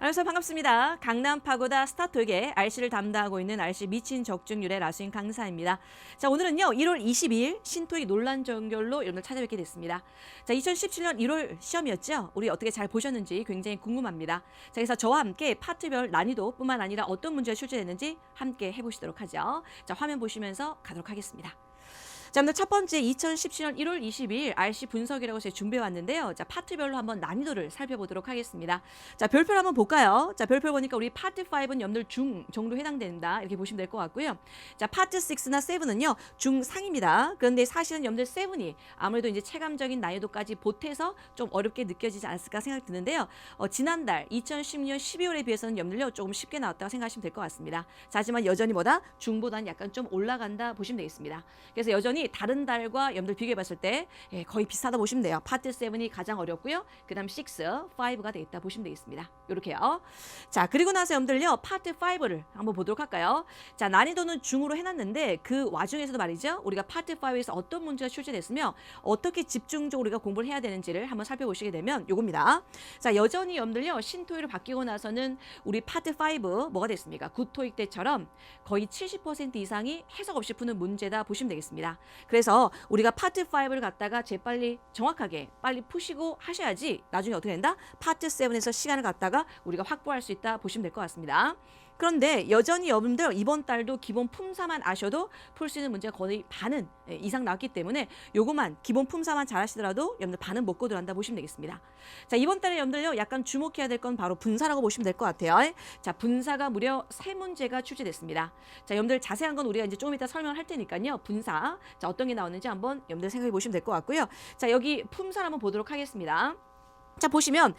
안녕하세요. 반갑습니다. 강남 파고다 스타트톡의 RC를 담당하고 있는 RC 미친 적중률의 라수인 강사입니다. 자, 오늘은요 1월 22일 신토익 논란 정결로 여러분들 찾아뵙게 됐습니다. 자, 2017년 1월 시험이었죠. 우리 어떻게 잘 보셨는지 굉장히 궁금합니다. 자, 그래서 저와 함께 파트별 난이도뿐만 아니라 어떤 문제가 출제됐는지 함께 해보시도록 하죠. 자, 화면 보시면서 가도록 하겠습니다. 자, 오늘 첫 번째 2017년 1월 22일 RC 분석이라고 제가 준비해 왔는데요. 자, 파트별로 한번 난이도를 살펴보도록 하겠습니다. 자, 별표를 한번 볼까요? 자, 별표 보니까 우리 파트 5는 여러분들 중 정도 해당된다. 이렇게 보시면 될 것 같고요. 자, 파트 6나 7은요. 중상입니다. 그런데 사실은 여러분들 7이 아무래도 이제 체감적인 난이도까지 보태서 좀 어렵게 느껴지지 않았을까 생각이 드는데요. 지난달 2010년 12월에 비해서는 여러분들요 조금 쉽게 나왔다고 생각하시면 될 것 같습니다. 자, 하지만 여전히 뭐다? 중보다는 약간 좀 올라간다 보시면 되겠습니다. 그래서 여전히 다른 달과 여러분들 비교해 봤을 때 거의 비슷하다 보시면 돼요. 파트 7이 가장 어렵고요. 그 다음 6, 5가 되겠다 보시면 되겠습니다. 요렇게요. 자, 그리고 나서 여러분들요 파트 5를 한번 보도록 할까요? 자, 난이도는 중으로 해놨는데 그 와중에서도 말이죠. 우리가 파트 5에서 어떤 문제가 출제됐으며 어떻게 집중적으로 우리가 공부를 해야 되는지를 한번 살펴보시게 되면 요겁니다. 자, 여전히 여러분들요 신토익으로 바뀌고 나서는 우리 파트 5 뭐가 됐습니까? 구토익 때처럼 거의 70% 이상이 해석 없이 푸는 문제다 보시면 되겠습니다. 그래서 우리가 파트 5를 갖다가 재빨리 정확하게 빨리 푸시고 하셔야지 나중에 어떻게 된다? 파트 7에서 시간을 갖다가 우리가 확보할 수 있다 보시면 될 것 같습니다. 그런데 여전히 여러분들 이번 달도 기본 품사만 아셔도 풀 수 있는 문제가 거의 반은 이상 나왔기 때문에 요거만 기본 품사만 잘 하시더라도 여러분들 반은 먹고 들어간다 보시면 되겠습니다. 자, 이번 달에 여러분들요 약간 주목해야 될 건 바로 분사라고 보시면 될 것 같아요. 자, 분사가 무려 3문제가 출제됐습니다. 자, 여러분들 자세한 건 우리가 이제 조금 이따 설명을 할 테니까요. 분사. 자, 어떤 게 나오는지 한번 여러분들 생각해 보시면 될 것 같고요. 자, 여기 품사를 한번 보도록 하겠습니다. 자, 보시면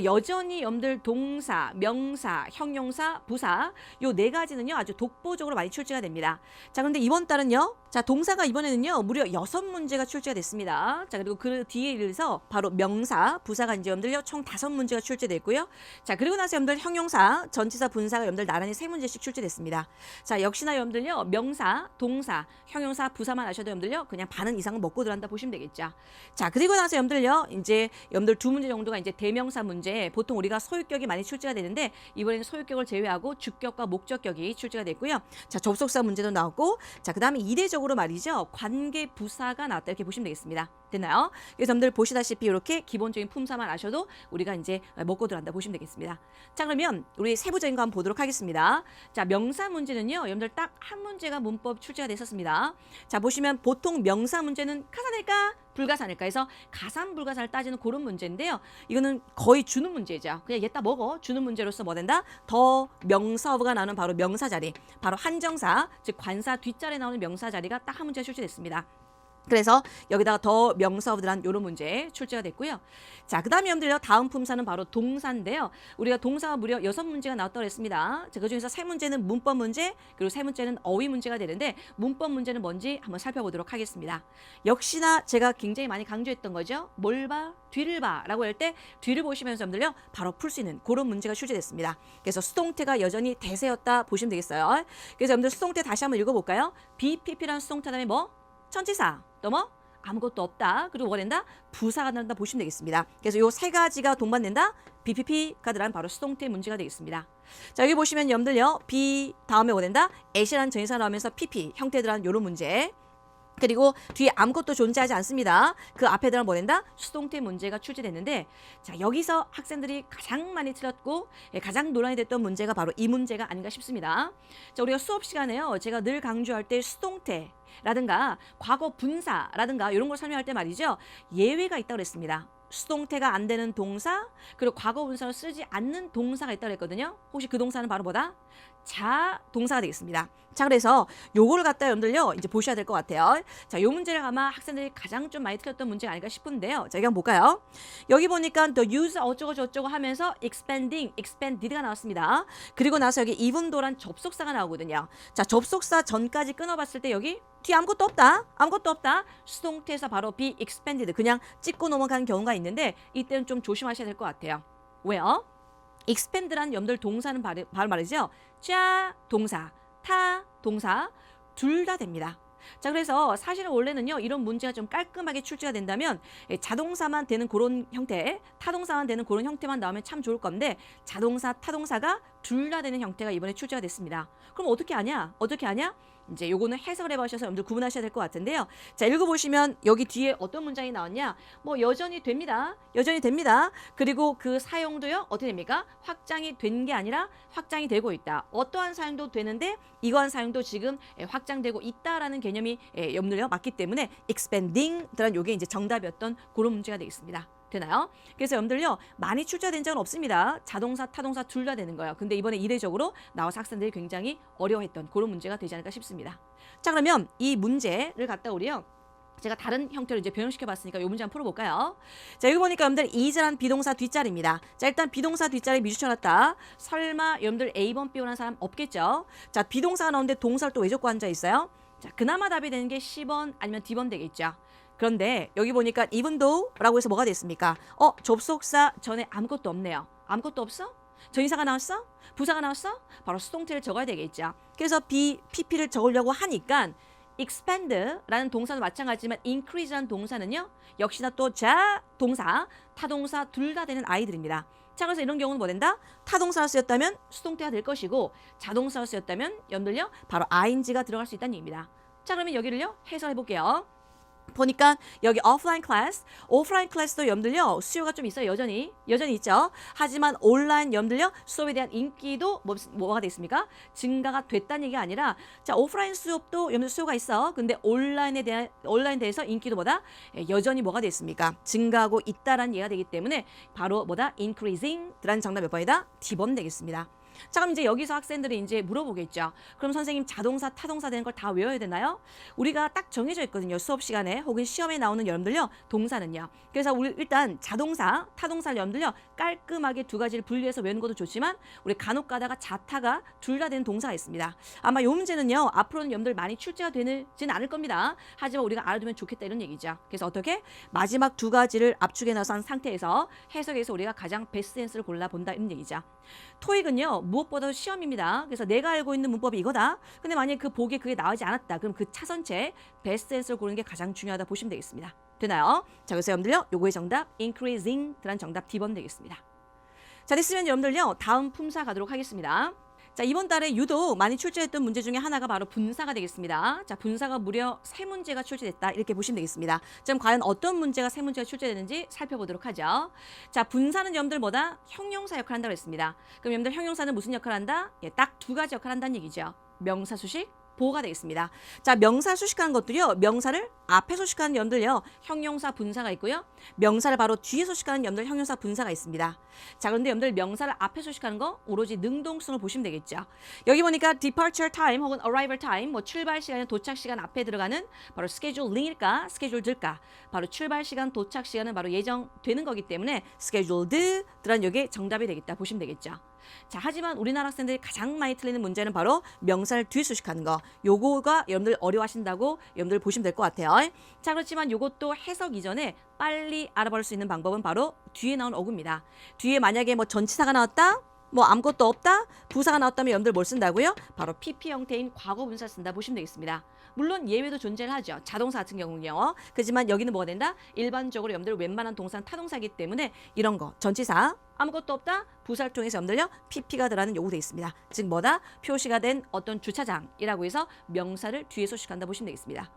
여전히 여러분들 동사, 명사, 형용사, 부사 요 네 가지는요 아주 독보적으로 많이 출제가 됩니다. 자, 그런데 이번 달은요. 자, 동사가 이번에는요 무려 6문제가 출제가 됐습니다. 자, 그리고 그 뒤에 이어서 바로 명사, 부사가 이제 여러분들요 총 5문제가 출제됐고요. 자, 그리고 나서 여러분들 형용사, 전치사, 분사가 여러분들 나란히 3문제씩 출제됐습니다. 자, 역시나 여러분들요 명사, 동사, 형용사, 부사만 아셔도 여러분들요 그냥 반은 이상은 먹고 들어간다 보시면 되겠죠. 자, 그리고 나서 여러분들요 이제 여러분들 2문제 정도가 이제 대명사 문제, 보통 우리가 소유격이 많이 출제가 되는데 이번에는 소유격을 제외하고 주격과 목적격이 출제가 됐고요. 자, 접속사 문제도 나왔고, 자, 그다음에 이례적으로 말이죠 관계 부사가 나왔다 이렇게 보시면 되겠습니다. 됐나요? 그래서 여러분들 보시다시피 이렇게 기본적인 품사만 아셔도 우리가 이제 먹고 들어간다 보시면 되겠습니다. 자, 그러면 우리 세부적인 거 한번 보도록 하겠습니다. 자, 명사 문제는요 여러분들 딱 한 문제가 문법 출제가 됐었습니다. 자, 보시면 보통 명사 문제는 가산일까 불가산일까 해서 가산 불가산을 따지는 그런 문제인데요. 이거는 거의 주는 문제죠. 그냥 얘다 먹어 주는 문제로서 뭐 된다? 더 명사어가 나오는 바로 명사 자리, 바로 한정사 즉 관사 뒷자리에 나오는 명사 자리가 딱 한 문제 출제됐습니다. 그래서 여기다가 더 명사어들한 요런 문제 출제가 됐고요. 자, 그 다음에 여러분들요 다음 품사는 바로 동사인데요. 우리가 동사가 무려 6문제가 나왔다고 했습니다. 자, 그중에서 3문제는 문법 문제, 그리고 3문제는 어휘 문제가 되는데 문법 문제는 뭔지 한번 살펴보도록 하겠습니다. 역시나 제가 굉장히 많이 강조했던 거죠. 뭘 봐? 뒤를 봐 라고 할 때 뒤를 보시면서 여러분들요 바로 풀 수 있는 그런 문제가 출제됐습니다. 그래서 수동태가 여전히 대세였다 보시면 되겠어요. 그래서 여러분들 수동태 다시 한번 읽어볼까요? BPP라는 수동태 다음에 뭐? 천치사, 또 뭐? 아무것도 없다. 그리고 뭐 된다? 부사가 된다 보시면 되겠습니다. 그래서 요 세 가지가 동반된다. BPP가 들어간 바로 수동태 문제가 되겠습니다. 자, 여기 보시면 여러분들요. B 다음에 뭐 된다? at이라는 전치사 나오면서 PP 형태 들어간 요런 문제. 그리고 뒤에 아무것도 존재하지 않습니다. 그 앞에 들어간 뭐 된다? 수동태 문제가 출제됐는데, 자, 여기서 학생들이 가장 많이 틀렸고 가장 논란이 됐던 문제가 바로 이 문제가 아닌가 싶습니다. 자, 우리가 수업 시간에요 제가 늘 강조할 때 수동태 라든가 과거 분사라든가 이런 걸 설명할 때 말이죠 예외가 있다고 그랬습니다. 수동태가 안 되는 동사, 그리고 과거 분사를 쓰지 않는 동사가 있다고 했거든요. 혹시 그 동사는 바로 뭐다? 자동사가 되겠습니다. 자, 그래서 요거를 갖다 여러분들요 이제 보셔야 될 것 같아요. 자, 요 문제를 아마 학생들이 가장 좀 많이 틀렸던 문제가 아닐까 싶은데요. 자, 여기 한번 볼까요? 여기 보니까 the use 어쩌고 저쩌고 하면서 expanding, expanded가 나왔습니다. 그리고 나서 여기 even도란 접속사가 나오거든요. 자, 접속사 전까지 끊어봤을 때 여기 뒤에 아무것도 없다. 아무것도 없다. 수동태에서 바로 be expanded 그냥 찍고 넘어가는 경우가 있는데 이때는 좀 조심하셔야 될 것 같아요. 왜요? expand란 여러분들 동사는 바로 말이죠. 자 동사, 타 동사 둘 다 됩니다. 자, 그래서 사실은 원래는요, 이런 문제가 좀 깔끔하게 출제가 된다면 자동사만 되는 그런 형태, 타동사만 되는 그런 형태만 나오면 참 좋을 건데 자동사, 타동사가 둘 다 되는 형태가 이번에 출제가 됐습니다. 그럼 어떻게 하냐? 어떻게 하냐? 이제 요거는 해석을 해보셔서 여러분들 구분하셔야 될 것 같은데요. 자, 읽어보시면 여기 뒤에 어떤 문장이 나왔냐? 뭐 여전히 됩니다. 여전히 됩니다. 그리고 그 사용도요. 어떻게 됩니까? 확장이 된 게 아니라 확장이 되고 있다. 어떠한 사용도 되는데 이러한 사용도 지금 확장되고 있다라는 개념이 여러분들요 맞기 때문에 expanding 들은 요게 이제 정답이었던 그런 문제가 되겠습니다. 되나요? 그래서 여러분들요 많이 출제된 적은 없습니다. 자동사, 타동사 둘 다 되는 거예요. 근데 이번에 이례적으로 나와서 학생들이 굉장히 어려워했던 그런 문제가 되지 않을까 싶습니다. 자, 그러면 이 문제를 갖다 우리요 제가 다른 형태로 이제 변형시켜 봤으니까 이 문제 한번 풀어볼까요? 자, 여기 보니까 여러분들 is란 비동사 뒷자리입니다. 자, 일단 비동사 뒷자리 미주쳐놨다. 설마 여러분들 A번 B번한 사람 없겠죠? 자, 비동사가 나오는데 동사를 또 왜 적고 앉아 있어요? 자, 그나마 답이 되는 게 C번 아니면 D번 되겠죠. 그런데 여기 보니까 even though라고 해서 뭐가 됐습니까? 접속사 전에 아무것도 없네요. 아무것도 없어? 전치사가 나왔어? 부사가 나왔어? 바로 수동태를 적어야 되겠죠. 그래서 PP를 적으려고 하니까 expand라는 동사도 마찬가지지만 increase라는 동사는요. 역시나 또 동사, 타동사 둘 다 되는 아이들입니다. 자, 그래서 이런 경우는 뭐 된다? 타동사로 쓰였다면 수동태가 될 것이고 자동사로 쓰였다면 여러분들요. 바로 ing가 들어갈 수 있다는 얘기입니다. 자, 그러면 여기를요. 해설해 볼게요. 보니까 여기 오프라인 클래스, 오프라인 클래스도 여러분들요 수요가 좀 있어요. 여전히 있죠. 하지만 온라인 여러분들요 수업에 대한 인기도 뭐가 됐습니까? 증가가 됐다는 얘기가 아니라 자 오프라인 수업도 여러분들 수요가 있어. 근데 온라인에 대해서 인기도 여전히 뭐가 됐습니까? 증가하고 있다라는 얘기가 되기 때문에 바로 increasing라는 정답 몇 번이다? D번 되겠습니다. 자, 그럼 이제 여기서 학생들이 이제 물어보겠죠. 그럼 선생님 자동사, 타동사 되는 걸 다 외워야 되나요? 우리가 딱 정해져 있거든요. 수업 시간에 혹은 시험에 나오는 여러분들요. 동사는요. 그래서 우리 일단 자동사, 타동사 여러분들요. 깔끔하게 두 가지를 분리해서 외우는 것도 좋지만 우리 간혹 가다가 자타가 둘 다 되는 동사가 있습니다. 아마 이 문제는요. 앞으로는 여러분들 많이 출제가 되지는 않을 겁니다. 하지만 우리가 알아두면 좋겠다 이런 얘기죠. 그래서 어떻게? 마지막 두 가지를 압축해 넣은 상태에서 해석에서 우리가 가장 베스트 센스를 골라본다 이런 얘기죠. 토익은요. 무엇보다도 시험입니다. 그래서 내가 알고 있는 문법이 이거다. 근데 만약에 그 보기에 그게 나오지 않았다. 그럼 그 차선체 베스트 센스를 고르는 게 가장 중요하다 보시면 되겠습니다. 되나요? 자, 그래서 여러분들요. 요거의 정답 increasing라는 정답 D번 되겠습니다. 자, 됐으면 여러분들요. 다음 품사 가도록 하겠습니다. 자, 이번 달에 유독 많이 출제했던 문제 중에 하나가 바로 분사가 되겠습니다. 자, 분사가 무려 3문제가 출제됐다. 이렇게 보시면 되겠습니다. 자, 그럼 과연 어떤 문제가 3문제가 출제되는지 살펴보도록 하죠. 자, 분사는 여러분들 뭐다? 형용사 역할을 한다고 했습니다. 그럼 여러분들 형용사는 무슨 역할을 한다? 딱 두 가지 역할을 한다는 얘기죠. 명사, 수식, 보호가 되겠습니다. 자, 명사 수식하는 것들이요. 명사를 앞에 소식하는 여러분들요. 형용사 분사가 있고요. 명사를 바로 뒤에 소식하는 여러분들 형용사 분사가 있습니다. 자, 그런데 여러분들 명사를 앞에 소식하는 거 오로지 능동성을 보시면 되겠죠. 여기 보니까 departure time 혹은 arrival time 뭐 출발 시간, 도착 시간 앞에 들어가는 바로 scheduling일까, scheduled일까. 바로 출발 시간, 도착 시간은 바로 예정되는 거기 때문에 scheduled라는 요게 정답이 되겠다 보시면 되겠죠. 자, 하지만 우리나라 학생들이 가장 많이 틀리는 문제는 바로 명사를 뒤에 수식하는 거. 요거가 여러분들 어려워하신다고 여러분들 보시면 될 것 같아요. 자, 그렇지만 요것도 해석 이전에 빨리 알아볼 수 있는 방법은 바로 뒤에 나온 어구입니다. 뒤에 만약에 뭐 전치사가 나왔다? 뭐 아무것도 없다? 부사가 나왔다면 여러분들 뭘 쓴다고요? 바로 PP 형태인 과거 분사를 쓴다 보시면 되겠습니다. 물론 예외도 존재를 하죠. 자동사 같은 경우는요. 그렇지만 여기는 뭐가 된다? 일반적으로 여러분들 웬만한 동사는 타동사이기 때문에 이런 거 전치사 아무것도 없다? 부사를 통해서 여러분들요. PP가 들어가는 요구 돼 있습니다. 즉 뭐다? 표시가 된 어떤 주차장이라고 해서 명사를 뒤에 소식한다 보시면 되겠습니다.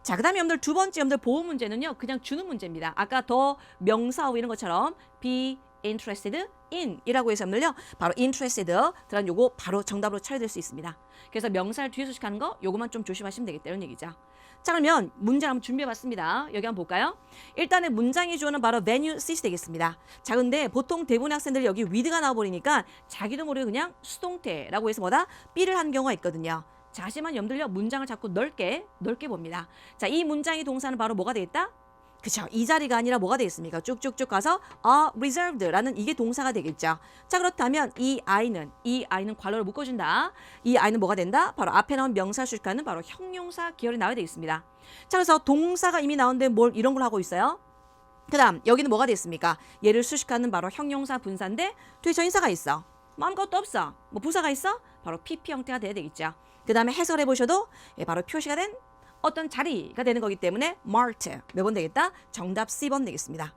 자, 그 다음에 여러분들 두 번째 여러분들 보호 문제는요. 그냥 주는 문제입니다. 아까 더 명사어 이런 것처럼 be interested in 이라고 해서 여러분들요. 바로 interested 들어간 요거 바로 정답으로 처리될 수 있습니다. 그래서 명사를 뒤에 소식하는 거 요거만 좀 조심하시면 되겠다 이런 얘기죠. 자, 그러면 문장 한번 준비해봤습니다. 여기 한번 볼까요? 일단은 문장이 주어는 바로 venue, seat 되겠습니다. 자, 근데 보통 대부분의 학생들이 여기 with가 나와버리니까 자기도 모르게 그냥 수동태라고 해서 뭐다? B를 한 경우가 있거든요. 자, 하지만 여러분들요. 문장을 자꾸 넓게 봅니다. 자, 이 문장의 동사는 바로 뭐가 되겠다? 그쵸. 이 자리가 아니라 뭐가 되겠습니까? 쭉쭉쭉 가서 reserved라는 이게 동사가 되겠죠. 자, 그렇다면 이 아이는 괄호를 묶어준다. 이 아이는 뭐가 된다? 바로 앞에 나온 명사 수식하는 바로 형용사 계열이 나와야 되겠습니다. 자, 그래서 동사가 이미 나오는데 뭘 이런 걸 하고 있어요? 그 다음 여기는 뭐가 됐습니까? 얘를 수식하는 바로 형용사 분사인데 뒤에 전치사가 있어. 뭐 아무것도 없어. 뭐 부사가 있어? 바로 PP 형태가 돼야 되겠죠. 그 다음에 해석을 해보셔도 바로 표시가 된 어떤 자리가 되는 거기 때문에 marked. 몇 번 되겠다? 정답 C번 되겠습니다.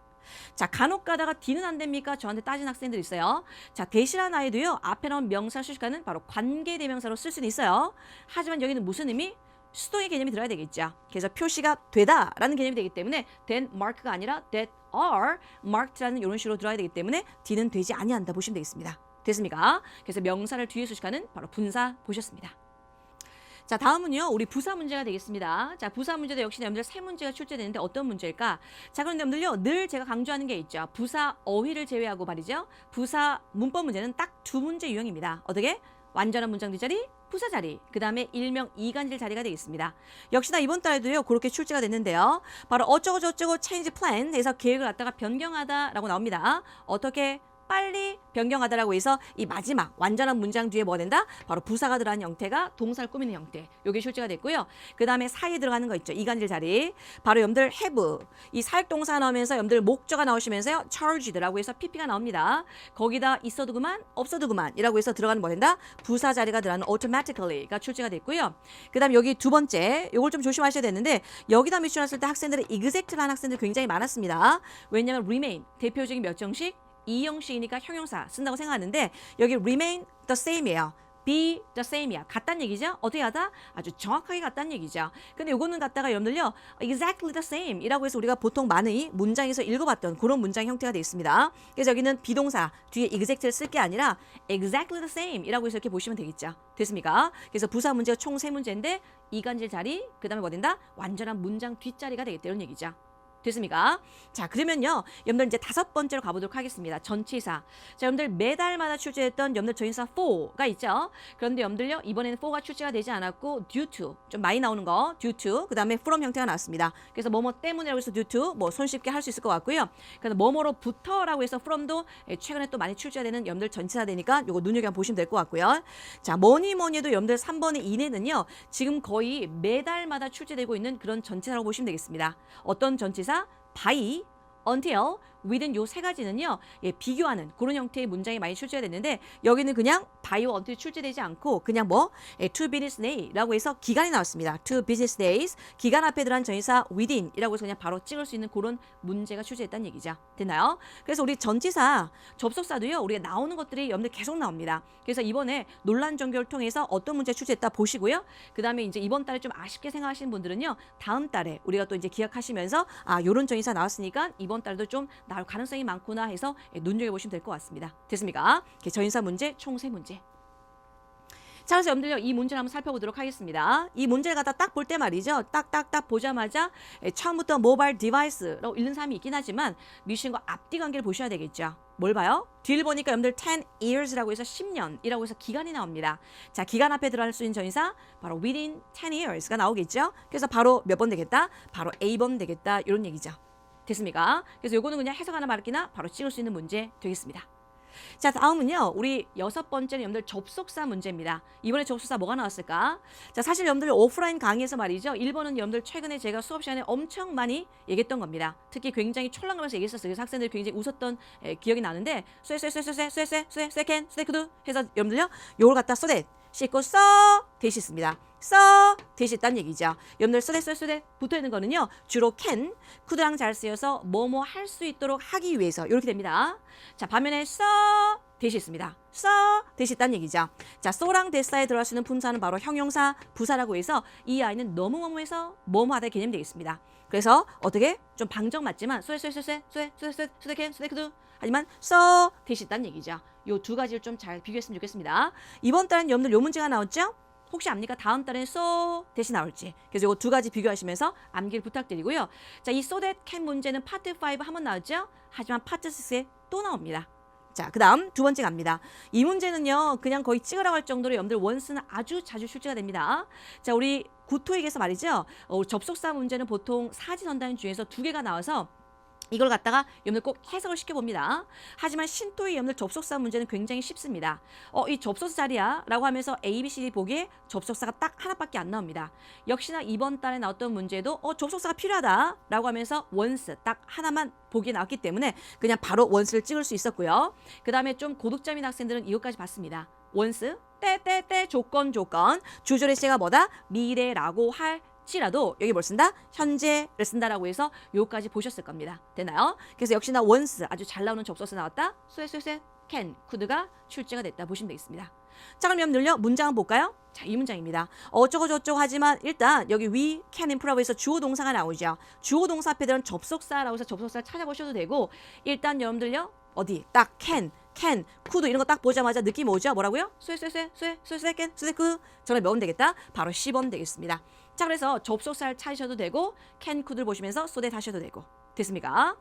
자, 간혹 가다가 D는 안 됩니까? 저한테 따진 학생들 있어요. 자, 대시라는 아이도요. 앞에 나온 명사 수식하는 바로 관계대명사로 쓸 수는 있어요. 하지만 여기는 무슨 의미? 수동의 개념이 들어야 되겠죠. 그래서 표시가 되다라는 개념이 되기 때문에 then mark가 아니라 that are marked라는 이런 식으로 들어야 되기 때문에 D는 되지 아니한다 보시면 되겠습니다. 됐습니까? 그래서 명사를 뒤에 수식하는 바로 분사 보셨습니다. 자, 다음은요. 우리 부사 문제가 되겠습니다. 자, 부사 문제도 역시 여러분들 세 문제가 출제되는데 어떤 문제일까? 자, 그런데 여러분들요. 늘 제가 강조하는 게 있죠. 부사 어휘를 제외하고 말이죠. 부사 문법 문제는 딱 두 문제 유형입니다. 어떻게? 완전한 문장 뒷자리, 부사 자리, 그 다음에 일명 이간질 자리가 되겠습니다. 역시나 이번 달에도요. 그렇게 출제가 됐는데요. 바로 어쩌고 저쩌고 change plan 해서 계획을 갖다가 변경하다라고 나옵니다. 어떻게? 빨리 변경하다라고 해서 이 마지막 완전한 문장 뒤에 뭐 된다? 바로 부사가 들어간 형태가 동사를 꾸미는 형태. 요게 출제가 됐고요. 그 다음에 사이에 들어가는 거 있죠. 이간질 자리. 바로 여러분들 have. 이 사역동사 나오면서 여러분들 목적어 나오시면서요. charged라고 해서 pp가 나옵니다. 거기다 있어도 그만, 없어도 그만 이라고 해서 들어가는 뭐 된다? 부사 자리가 들어가는 automatically가 출제가 됐고요. 그 다음에 여기 두 번째. 요걸 좀 조심하셔야 되는데 여기다 미쳐놨을 때 학생들은 exact라는 학생들 굉장히 많았습니다. 왜냐하면 remain. 대표적인 몇 정식? 이 형식이니까 형용사 쓴다고 생각하는데 여기 remain the same이에요. be the same이야. 같단 얘기죠. 어떻게 하다? 아주 정확하게 같단 얘기죠. 근데 요거는 갖다가 여러분들요 exactly the same 이라고 해서 우리가 보통 많이 문장에서 읽어봤던 그런 문장 형태가 되어 있습니다. 그래서 여기는 비동사 뒤에 exact를 쓸 게 아니라 exactly the same 이라고 해서 이렇게 보시면 되겠죠. 됐습니까? 그래서 부사 문제가 총 3문제인데 이간질 자리 그 다음에 뭐 된다? 완전한 문장 뒷자리가 되겠다 이런 얘기죠. 됐습니까? 자, 그러면요. 여러분들 이제 5번째로 가보도록 하겠습니다. 전치사. 자, 여러분들 매달마다 출제했던 여러분들 전치사 for가 있죠. 그런데 여러분들요. 이번에는 for가 출제가 되지 않았고 due to 좀 많이 나오는 거 due to 그 다음에 from 형태가 나왔습니다. 그래서 뭐뭐 때문이라고 해서 due to 뭐 손쉽게 할 수 있을 것 같고요. 그래서 뭐뭐로부터라고 해서 from도 최근에 또 많이 출제가 되는 여러분들 전치사 되니까 요거 눈여겨 보시면 될 것 같고요. 자, 뭐니 해도 여러분들 3번의 이내는요. 지금 거의 매달마다 출제되고 있는 그런 전치사라고 보시면 되겠습니다. 어떤 전치사? by, until, within 요 세 가지는요. 예, 비교하는 그런 형태의 문장이 많이 출제가 됐는데 여기는 그냥 by와 until 출제되지 않고 그냥 뭐 two business day라고 해서 기간이 나왔습니다. two business days 기간 앞에 들어간 전치사 within이라고 해서 그냥 바로 찍을 수 있는 그런 문제가 출제됐다는 얘기죠. 됐나요? 그래서 우리 전치사 접속사도요. 우리가 나오는 것들이 여러분들 계속 나옵니다. 그래서 이번에 논란 전교를 통해서 어떤 문제 출제했다 보시고요. 그 다음에 이제 이번 달에 좀 아쉽게 생각하시는 분들은요. 다음 달에 우리가 또 이제 기억하시면서 아 요런 전치사 나왔으니까 이번 달도 좀 나올 가능성이 많구나 해서 눈여겨보시면 될 것 같습니다. 됐습니까? 전치사 문제 총 3문제. 자, 그래서 여러분들요, 이 문제를 한번 살펴보도록 하겠습니다. 이 문제를 갖다 딱 볼 때 말이죠. 딱딱딱 보자마자 처음부터 모바일 디바이스라고 읽는 사람이 있긴 하지만 미신과 앞뒤 관계를 보셔야 되겠죠. 뭘 봐요? 뒤를 보니까 여러분들 10 years라고 해서 10년이라고 해서 기간이 나옵니다. 자, 기간 앞에 들어갈 수 있는 전치사 바로 within 10 years가 나오겠죠. 그래서 바로 몇 번 되겠다? 바로 A번 되겠다. 이런 얘기죠. 됐습니까? 그래서 요거는 그냥 해석 하나 말기나 바로 찍을 수 있는 문제 되겠습니다. 자, 다음은요. 우리 6번째는 여러분들 접속사 문제입니다. 이번에 접속사 뭐가 나왔을까? 자, 사실 여러분들 오프라인 강의에서 말이죠. 1번은 여러분들 최근에 제가 수업 시간에 엄청 많이 얘기했던 겁니다. 특히 굉장히 촐랑하면서 얘기했었어요. 그래서 학생들이 굉장히 웃었던 기억이 나는데 쇠캔 쇠크두 해서 여러분들요. 요걸 갖다 쏘댓 씻고 써 대시 씁니다. 써 대시 있다는 얘기죠. 여러분들 쏘댓 붙어있는 거는요. 주로 can, could랑 잘 쓰여서 뭐뭐 할 수 있도록 하기 위해서 이렇게 됩니다. 자, 반면에 써 대시 있습니다. 써 대시 있다는 얘기죠. 자, so랑 대사에 들어가시는 품사는 바로 형용사, 부사라고 해서 이 아이는 너무 뭐뭐해서 뭐뭐하다의 개념이 되겠습니다. 그래서 어떻게 좀 방정 맞지만 쏘댓캔 쏘댓크두 하지만 써 대시 있다는 얘기죠. 요 두 가지를 좀 잘 비교했으면 좋겠습니다. 이번 달엔 여러분들 요 문제가 나왔죠? 혹시 압니까? 다음 달엔 so 대신 나올지. 그래서 이거 두 가지 비교하시면서 암기를 부탁드리고요. 자, 이 so that can 문제는 파트 5 한번 나왔죠? 하지만 파트 6에 또 나옵니다. 자, 그 다음 두 번째 갑니다. 이 문제는요. 그냥 거의 찍으라고 할 정도로 여러분들 원스는 아주 자주 출제가 됩니다. 자, 우리 구토익에서 말이죠. 접속사 문제는 보통 사지선단 중에서 2개가 나와서 이걸 갖다가 여러분들 꼭 해석을 시켜봅니다. 하지만 신토의 여러분들 접속사 문제는 굉장히 쉽습니다. 이 접속사 자리야 라고 하면서 A, B, C, D 보기에 접속사가 딱 하나밖에 안 나옵니다. 역시나 이번 달에 나왔던 문제도 접속사가 필요하다 라고 하면서 원스 딱 하나만 보기에 나왔기 때문에 그냥 바로 원스를 찍을 수 있었고요. 그 다음에 좀 고득점인 학생들은 이것까지 봤습니다. 원스 조건 주절의 시가 뭐다? 미래라고 할 없지라도 여기 뭘 쓴다? 현재를 쓴다라고 해서 요까지 보셨을 겁니다. 되나요? 그래서 역시나 once 아주 잘 나오는 접속사 나왔다. 쇠 can, could가 출제가 됐다 보시면 되겠습니다. 자, 그럼 여러분들요 문장 한번 볼까요? 자, 이 문장입니다. 어쩌고 저쩌고 하지만 일단 여기 we can improve에서 주어 동사가 나오죠. 주어 동사 앞에 들은 접속사라고 해서 접속사를 찾아보셔도 되고 일단 여러분들요 어디 딱 can, could 이런 거 딱 보자마자 느낌 오죠? 뭐라고요? 쇠, can, could 저를 외우면 되겠다. 바로 10번 되겠습니다. 자, 그래서 접속사를 찾으셔도 되고 can, could를 보시면서 쏘대 하셔도 되고 됐습니까?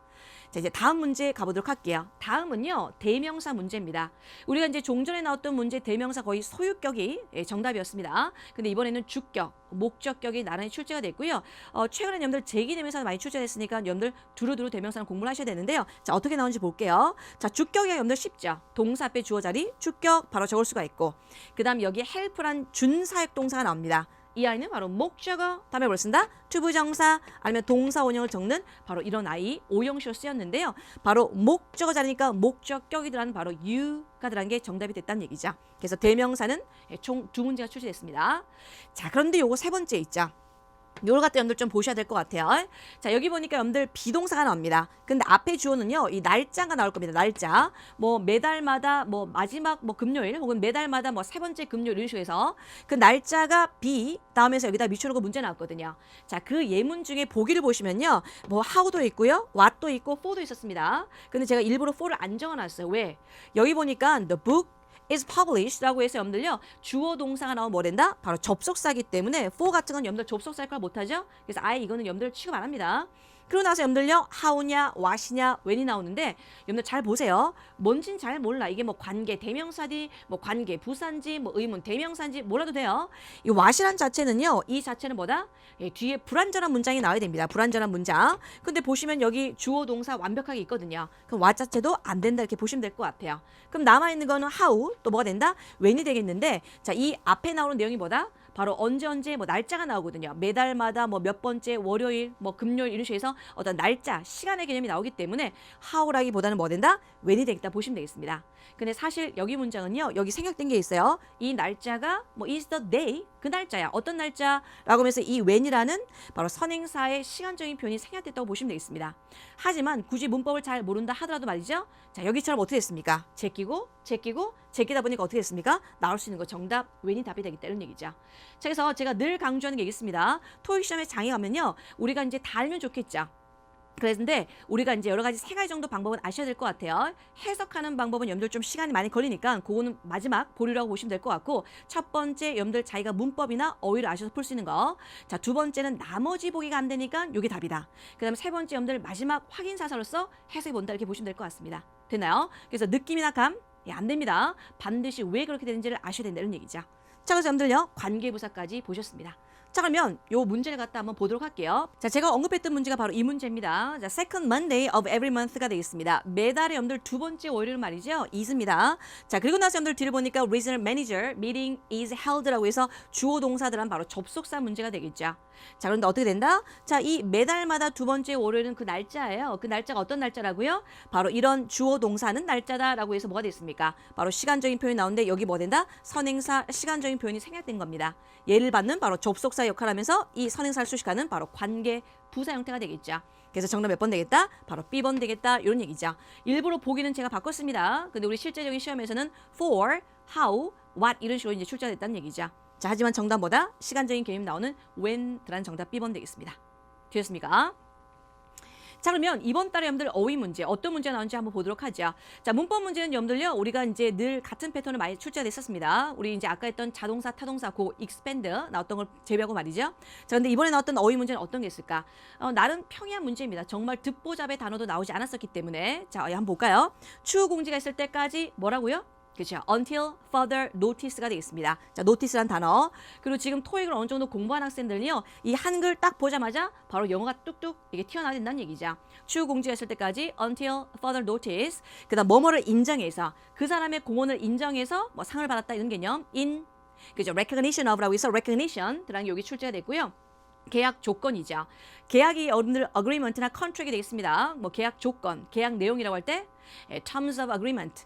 자, 이제 다음 문제 가보도록 할게요. 다음은요 대명사 문제입니다. 우리가 이제 종전에 나왔던 문제 대명사 거의 소유격이 정답이었습니다. 근데 이번에는 주격, 목적격이 나란히 출제가 됐고요. 최근에 여러분들 제기대명사가 많이 출제됐으니까 여러분들 두루두루 대명사는 공부를 하셔야 되는데요. 자, 어떻게 나오는지 볼게요. 자, 주격이 여러분들 쉽죠. 동사 앞에 주어 자리 주격 바로 적을 수가 있고 그 다음 여기에 help란 준사역 동사가 나옵니다. 이 아이는 바로 목적어, 다음에 뭘 쓴다? 투부정사 아니면 동사 원형을 적는 바로 이런 아이 오형식으로 쓰였는데요. 바로 목적어 자리니까 목적격이 들어가는 바로 you가 들어간 게 정답이 됐다는 얘기죠. 그래서 대명사는 총 2문제가 출제됐습니다. 자, 그런데 요거 세 번째 있죠. 요걸 갖다 여러분들 좀 보셔야 될 것 같아요. 자, 여기 보니까 여러분들 비동사가 나옵니다. 근데 앞에 주어는요, 이 날짜가 나올 겁니다. 날짜. 뭐 매달마다 뭐 마지막 뭐 금요일 혹은 매달마다 뭐 세 번째 금요일 이런 식으로 해서 그 날짜가 비 다음에서 여기다 미쳐놓고 문제 나왔거든요. 자, 그 예문 중에 보기를 보시면요. 뭐 how도 있고요. what도 있고 for도 있었습니다. 근데 제가 일부러 for를 안 적어놨어요. 왜? 여기 보니까 the book is published라고 해서 여러분들요 주어 동사가 나오면 뭐 된다? 바로 접속사기 때문에 for 같은 건 여러분들 접속사일 걸 못하죠? 그래서 아예 이거는 여러분들 취급 안 합니다. 그러고 나서 여러분들요 how냐, what이냐, when이 나오는데 여러분들 잘 보세요. 뭔진 잘 몰라. 이게 뭐 관계 대명사지, 뭐 관계 부사인지, 뭐 의문 대명사인지 몰라도 돼요. 이 what이란 자체는요, 이 자체는 뭐다? 예, 뒤에 불완전한 문장이 나와야 됩니다. 불완전한 문장. 근데 보시면 여기 주어 동사 완벽하게 있거든요. 그럼 what 자체도 안 된다 이렇게 보시면 될 것 같아요. 그럼 남아있는 거는 how, 또 뭐가 된다? when이 되겠는데 자, 이 앞에 나오는 내용이 뭐다? 바로 언제 뭐 날짜가 나오거든요. 매달마다 뭐 몇 번째 월요일, 뭐 금요일 이런 식으로 해서 어떤 날짜, 시간의 개념이 나오기 때문에 how라기보다는 뭐 된다? when이 되겠다 보시면 되겠습니다. 근데 사실 여기 문장은요. 여기 생략된 게 있어요. 이 날짜가 뭐 is the day 그 날짜야. 어떤 날짜라고 하면서 이 when이라는 바로 선행사의 시간적인 표현이 생략됐다고 보시면 되겠습니다. 하지만 굳이 문법을 잘 모른다 하더라도 말이죠. 자, 여기처럼 어떻게 됐습니까? 제끼다 보니까 어떻게 됐습니까? 나올 수 있는 거 정답 when이 답이 되겠다 이런 얘기죠. 자, 그래서 제가 늘 강조하는 게 있습니다. 토익 시험에 장애 가면요. 우리가 이제 다 알면 좋겠죠. 그런데 우리가 이제 여러 가지 세 가지 정도 방법은 아셔야 될 것 같아요. 해석하는 방법은 여러분들 좀 시간이 많이 걸리니까 그거는 마지막 보류라고 보시면 될 것 같고 첫 번째 여러분들 자기가 문법이나 어휘를 아셔서 풀 수 있는 거. 자, 두 번째는 나머지 보기가 안 되니까 이게 답이다. 그 다음에 세 번째 여러분들 마지막 확인 사서로서 해석해 본다 이렇게 보시면 될 것 같습니다. 됐나요? 그래서 느낌이나 감? 예, 안 됩니다. 반드시 왜 그렇게 되는지를 아셔야 된다 이런 얘기죠. 자, 그래서 여러분들요 관계부사까지 보셨습니다. 자, 그러면 요 문제를 갖다 한번 보도록 할게요. 자, 제가 언급했던 문제가 바로 이 문제입니다. 자, second Monday of every month가 되겠습니다. 매달의 여러분들 두 번째 월요일 말이죠. is입니다. 자, 그리고 나서 여러분들 뒤를 보니까 regional manager meeting is held라고 해서 주어 동사들은 바로 접속사 문제가 되겠죠. 자, 그런데 어떻게 된다? 자, 이 매달마다 두 번째 월요일은 그 날짜예요. 그 날짜가 어떤 날짜라고요? 바로 이런 주어 동사는 날짜다라고 해서 뭐가 됐습니까? 바로 시간적인 표현이 나오는데 여기 뭐 된다? 선행사 시간적인 표현이 생략된 겁니다. 예를 받는 바로 접속사 역할을 하면서 이 선행사를 수식하는 바로 관계 부사 형태가 되겠죠. 그래서 정답 몇 번 되겠다? 바로 B번 되겠다. 이런 얘기죠. 일부러 보기는 제가 바꿨습니다. 근데 우리 실제적인 시험에서는 for, how, what 이런 식으로 이제 출제됐다는 얘기죠. 자, 하지만 정답보다 시간적인 개념이 나오는 when라는 정답 B번 되겠습니다. 되셨습니까? 자, 그러면 이번 달에 여러분들 어휘 문제 어떤 문제가 나오는지 한번 보도록 하죠. 자, 문법 문제는 여러분들요 우리가 이제 늘 같은 패턴을 많이 출제가 됐었습니다. 우리 이제 아까 했던 자동사, 타동사, 고 expand 나왔던 걸 제외하고 말이죠. 자, 근데 이번에 나왔던 어휘 문제는 어떤 게 있을까? 나름 평이한 문제입니다. 정말 듣보잡의 단어도 나오지 않았었기 때문에 자, 한번 볼까요? 추후 공지가 있을 때까지 뭐라고요? 그렇죠. Until further notice가 되겠습니다. 자, notice란 단어. 그리고 지금 토익을 어느 정도 공부한 학생들은요, 이 한글 딱 보자마자 바로 영어가 뚝뚝 이게 튀어나와야 된다는 얘기죠. 추후 공지가 있을 때까지 until further notice. 그다음 뭐뭐를 인정해서 그 사람의 공헌을 인정해서 뭐 상을 받았다 이런 개념. in 그죠. recognition of라고 해서 recognition 들어간 게 여기 출제가 됐고요. 계약 조건이죠. 계약이 여러분들 agreement나 contract이 되겠습니다. 뭐 계약 조건, 계약 내용이라고 할 때 terms of agreement.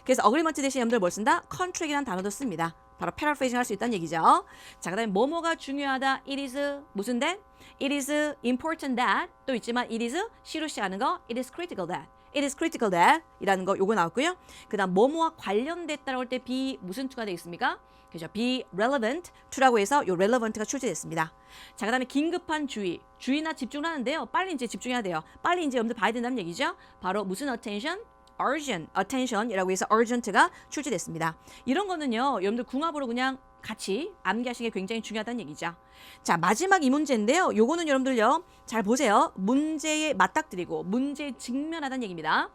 그래서 agreement 대신 여러분들 뭘 쓴다? contract이라는 단어도 씁니다. 바로 paraphrasing 할 수 있다는 얘기죠. 자, 그다음에 뭐뭐가 중요하다. It is 무슨 that? It is important that 또 있지만 it is 시루시 하는 거 it is critical that. It is critical that 이라는 거 요거 나왔고요. 그다음 뭐뭐와 관련됐다라고 할 때 be 무슨 to가 되겠습니까? 그죠? be relevant to라고 해서 요 relevant가 출제됐습니다. 자, 그다음에 긴급한 주의나 집중을 하는데요. 빨리 이제 집중해야 돼요. 빨리 이제 여러분들 봐야 된다는 얘기죠. 바로 무슨 attention? urgent attention이라고 해서 urgent가 출제됐습니다. 이런 거는요. 여러분들 궁합으로 그냥 같이 암기하시는 게 굉장히 중요하다는 얘기죠. 자, 마지막 이 문제인데요. 요거는 여러분들요. 잘 보세요. 문제에 맞닥뜨리고 문제에 직면하다는 얘기입니다.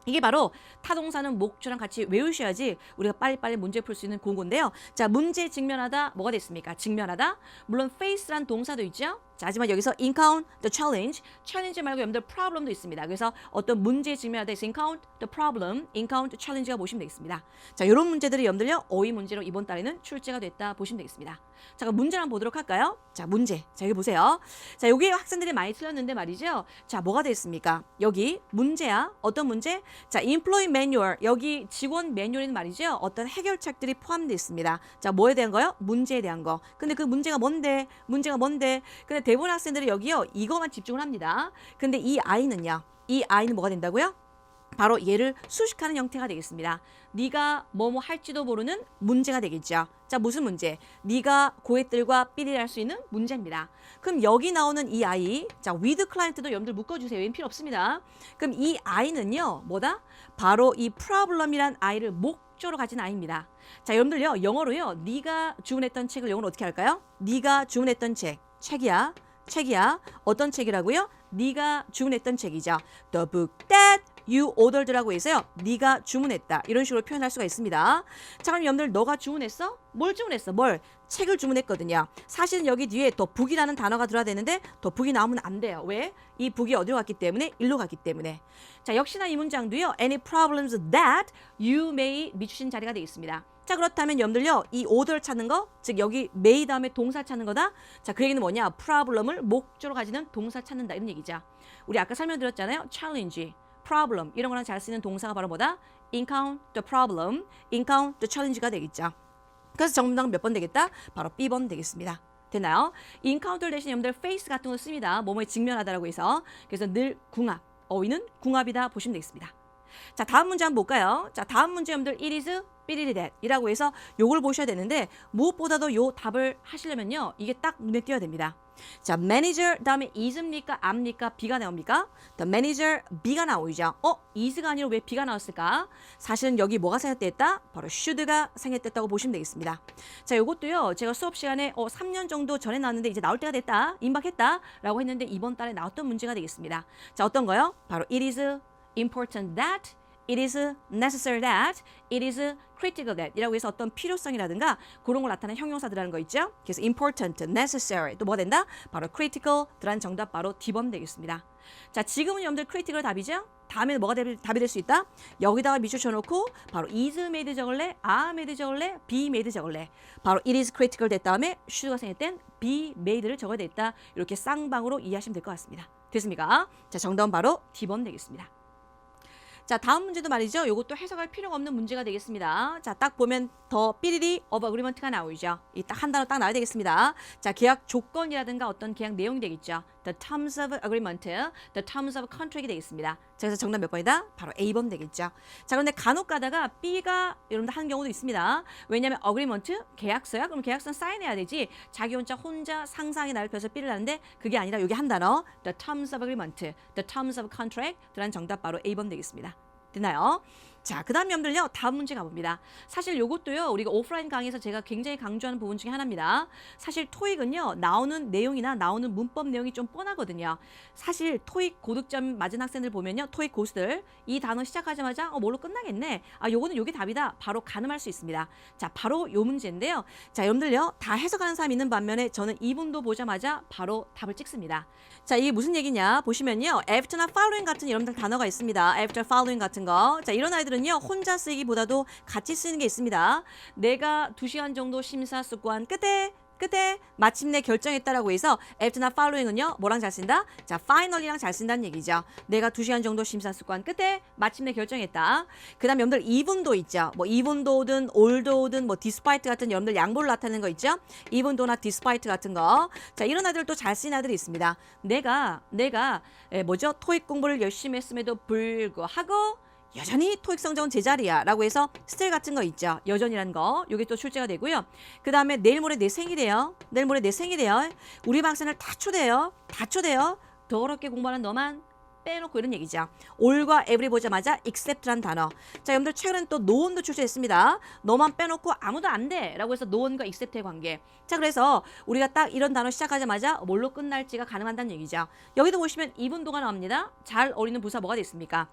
이게 바로 타동사는 목조랑 같이 외우셔야지 우리가 빨리빨리 문제 풀 수 있는 공고인데요. 자, 문제에 직면하다 뭐가 됐습니까? 직면하다. 물론 face란 동사도 있죠. 자, 하지만 여기서 encounter the challenge 말고 여러분들 problem도 있습니다. 그래서 어떤 문제에 직면하다 해서 encounter the problem, encounter challenge가 보시면 되겠습니다. 자, 이런 문제들이 여러분들요. 어휘 문제로 이번 달에는 출제가 됐다 보시면 되겠습니다. 자, 그럼 문제를 한번 보도록 할까요? 자, 문제. 자, 여기 보세요. 자, 여기 학생들이 많이 틀렸는데 말이죠. 자, 뭐가 됐습니까? 여기 문제야. 어떤 문제? 자, employee manual. 여기 직원 매뉴얼에는 말이죠. 어떤 해결책들이 포함되어 있습니다. 자, 뭐에 대한 거요? 문제에 대한 거. 근데 그 문제가 뭔데? 근데 대부분 학생들이 여기요. 이거만 집중을 합니다. 근데 이 아이는요. 이 아이는 뭐가 된다고요? 바로 얘를 수식하는 형태가 되겠습니다. 네가 뭐뭐 할지도 모르는 문제가 되겠죠. 자, 무슨 문제? 네가 고객들과 삐리를 할 수 있는 문제입니다. 그럼 여기 나오는 이 아이, 자, with client도 여러분들 묶어주세요. 웬 필요 없습니다. 그럼 이 아이는요, 뭐다? 바로 이 problem이란 아이를 목조로 가진 아이입니다. 자, 여러분들요, 영어로요, 네가 주문했던 책을 영어로 어떻게 할까요? 네가 주문했던 책이야. 어떤 책이라고요? 네가 주문했던 책이죠. The book that you ordered라고 해서요. 네가 주문했다. 이런 식으로 표현할 수가 있습니다. 자, 그럼 여러분들 너가 주문했어? 뭘 주문했어? 책을 주문했거든요. 사실은 여기 뒤에 더 북이라는 단어가 들어야 되는데 더 북이 나오면 안 돼요. 왜? 이 북이 어디로 갔기 때문에? 일로 갔기 때문에. 자, 역시나 이 문장도요. Any problems that you may 미주신 자리가 되겠습니다. 자, 그렇다면 여러분들요. 이 order를 찾는 거, 즉 여기 may 다음에 동사 찾는 거다. 자, 그 얘기는 뭐냐? problem을 목조로 가지는 동사 찾는다. 이런 얘기죠. 우리 아까 설명드렸잖아요. challenge, problem 이런 거랑 잘 쓰는 동사가 바로 뭐다? encounter the problem, encounter the challenge가 되겠죠. 그래서 정답은 몇 번 되겠다? 바로 B번 되겠습니다. 됐나요? encounter 대신 여러분들 face 같은 거 씁니다. 뭐뭐에 직면하다라고 해서. 그래서 늘 궁합, 어휘는 궁합이다 보시면 되겠습니다. 자, 다음 문제 한번 볼까요? 자, 다음 문제 여러분들 it is 삐리리 that 이라고 해서 요걸 보셔야 되는데 무엇보다도 요 답을 하시려면요. 이게 딱 눈에 띄어야 됩니다. 자, manager 다음에 is입니까? am입니까? B가 나옵니까? The manager B가 나오죠. is가 아니라 왜 B가 나왔을까? 사실은 여기 뭐가 생략됐다? 바로 should가 생략됐다고 보시면 되겠습니다. 자, 요것도요. 제가 수업 시간에 3년 정도 전에 나왔는데 이제 나올 때가 됐다. 임박했다. 라고 했는데 이번 달에 나왔던 문제가 되겠습니다. 자, 어떤 거요? 바로 it is important that it is necessary that, it is critical that 이라고 해서 어떤 필요성이라든가 그런 걸 나타내는 형용사들이라는 거 있죠. 그래서 important, necessary 또 뭐 된다? 바로 critical 들어간 정답 바로 D번 되겠습니다. 자, 지금은 여러분들 critical의 답이죠. 다음에는 뭐가 답이 될 수 있다? 여기다가 밑줄 쳐놓고 바로 is made 적을래? are made 적을래? be made 적을래? 바로 it is critical 됐 다음에 should가 생략된 be made를 적어야 됐다. 이렇게 쌍방으로 이해하시면 될 것 같습니다. 됐습니까? 자, 정답은 바로 D번 되겠습니다. 자, 다음 문제도 말이죠. 이것도 해석할 필요가 없는 문제가 되겠습니다. 자, 딱 보면 더 삐리리 of agreement가 나오죠. 이 딱 한 단어 딱 나와야 되겠습니다. 자, 계약 조건이라든가 어떤 계약 내용이 되겠죠. The terms of agreement, the terms of contract이 되겠습니다. 자, 그래서 정답 몇 번이다? 바로 A번 되겠죠. 자, 그런데 간혹 가다가 B가 여러분들 하는 경우도 있습니다. 왜냐하면 agreement, 계약서야? 그럼 계약서는 사인해야 되지. 자기 혼자 상상의 나를 펴서 B를 하는데 그게 아니라 여기 한 단어 the terms of agreement, the terms of contract 들어간 정답 바로 A번 되겠습니다. 됐나요? 자, 그 다음 여러분들요. 다음 문제 가봅니다. 사실 요것도요. 우리가 오프라인 강의에서 제가 굉장히 강조하는 부분 중에 하나입니다. 사실 토익은요. 나오는 내용이나 나오는 문법 내용이 좀 뻔하거든요. 사실 토익 고득점 맞은 학생들 보면요. 토익 고수들 이 단어 시작하자마자 뭘로 끝나겠네. 요거는 요게 답이다. 바로 가늠할 수 있습니다. 자, 바로 요 문제인데요. 자, 여러분들요. 다 해석하는 사람 있는 반면에 저는 이분도 보자마자 바로 답을 찍습니다. 자, 이게 무슨 얘기냐 보시면요. after나 following 같은 여러분들 단어가 있습니다. after, following 같은 거. 자, 이런 아이들은요. 혼자 쓰기보다도 같이 쓰는 게 있습니다. 내가 2시간 정도 심사숙고한 끝에 끝에 마침내 결정했다라고 해서 after나 following은요. 뭐랑 잘 쓴다? 자, finally랑 잘 쓴다는 얘기죠. 내가 2시간 정도 심사숙고한 끝에 마침내 결정했다. 그 다음 여러분들 even도 있죠. 뭐 even도든 although든 뭐 despite 같은 여러분들 양보를 나타내는 거 있죠. even도나 despite 같은 거. 자, 이런 아들도 잘 쓰는 아들이 있습니다. 내가 뭐죠? 토익 공부를 열심히 했음에도 불구하고 여전히 토익 성적은 제자리야 라고 해서 still 같은 거 있죠. 여전이라는 거. 이게 또 출제가 되고요. 그 다음에 내일 모레 내 생일이에요. 내일 모레 내 생일이에요. 우리 방생을 다 초대해요. 다 초대해요. 더럽게 공부하는 너만 빼놓고 이런 얘기죠. all과 every 보자마자 except란 단어. 자, 여러분들 최근엔 또 noon도 출제했습니다. 너만 빼놓고 아무도 안 돼 라고 해서 noon과 except의 관계. 자, 그래서 우리가 딱 이런 단어 시작하자마자 뭘로 끝날지가 가능한다는 얘기죠. 여기도 보시면 even도가 나옵니다. 잘 어울리는 부사 뭐가 됐습니까?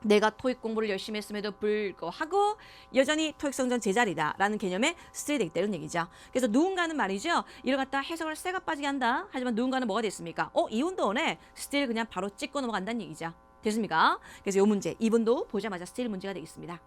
내가 토익 공부를 열심히 했음에도 불구하고 여전히 토익 성적 제자리다 라는 개념의 still 되기 때문에 얘기죠. 그래서 누군가는 말이죠. 이를 갖다 해석을 쇠가 빠지게 한다. 하지만 누군가는 뭐가 됐습니까? 이분도 오네. still 그냥 바로 찍고 넘어간다는 얘기죠. 됐습니까? 그래서 이 문제, 이분도 보자마자 still 문제가 되겠습니다.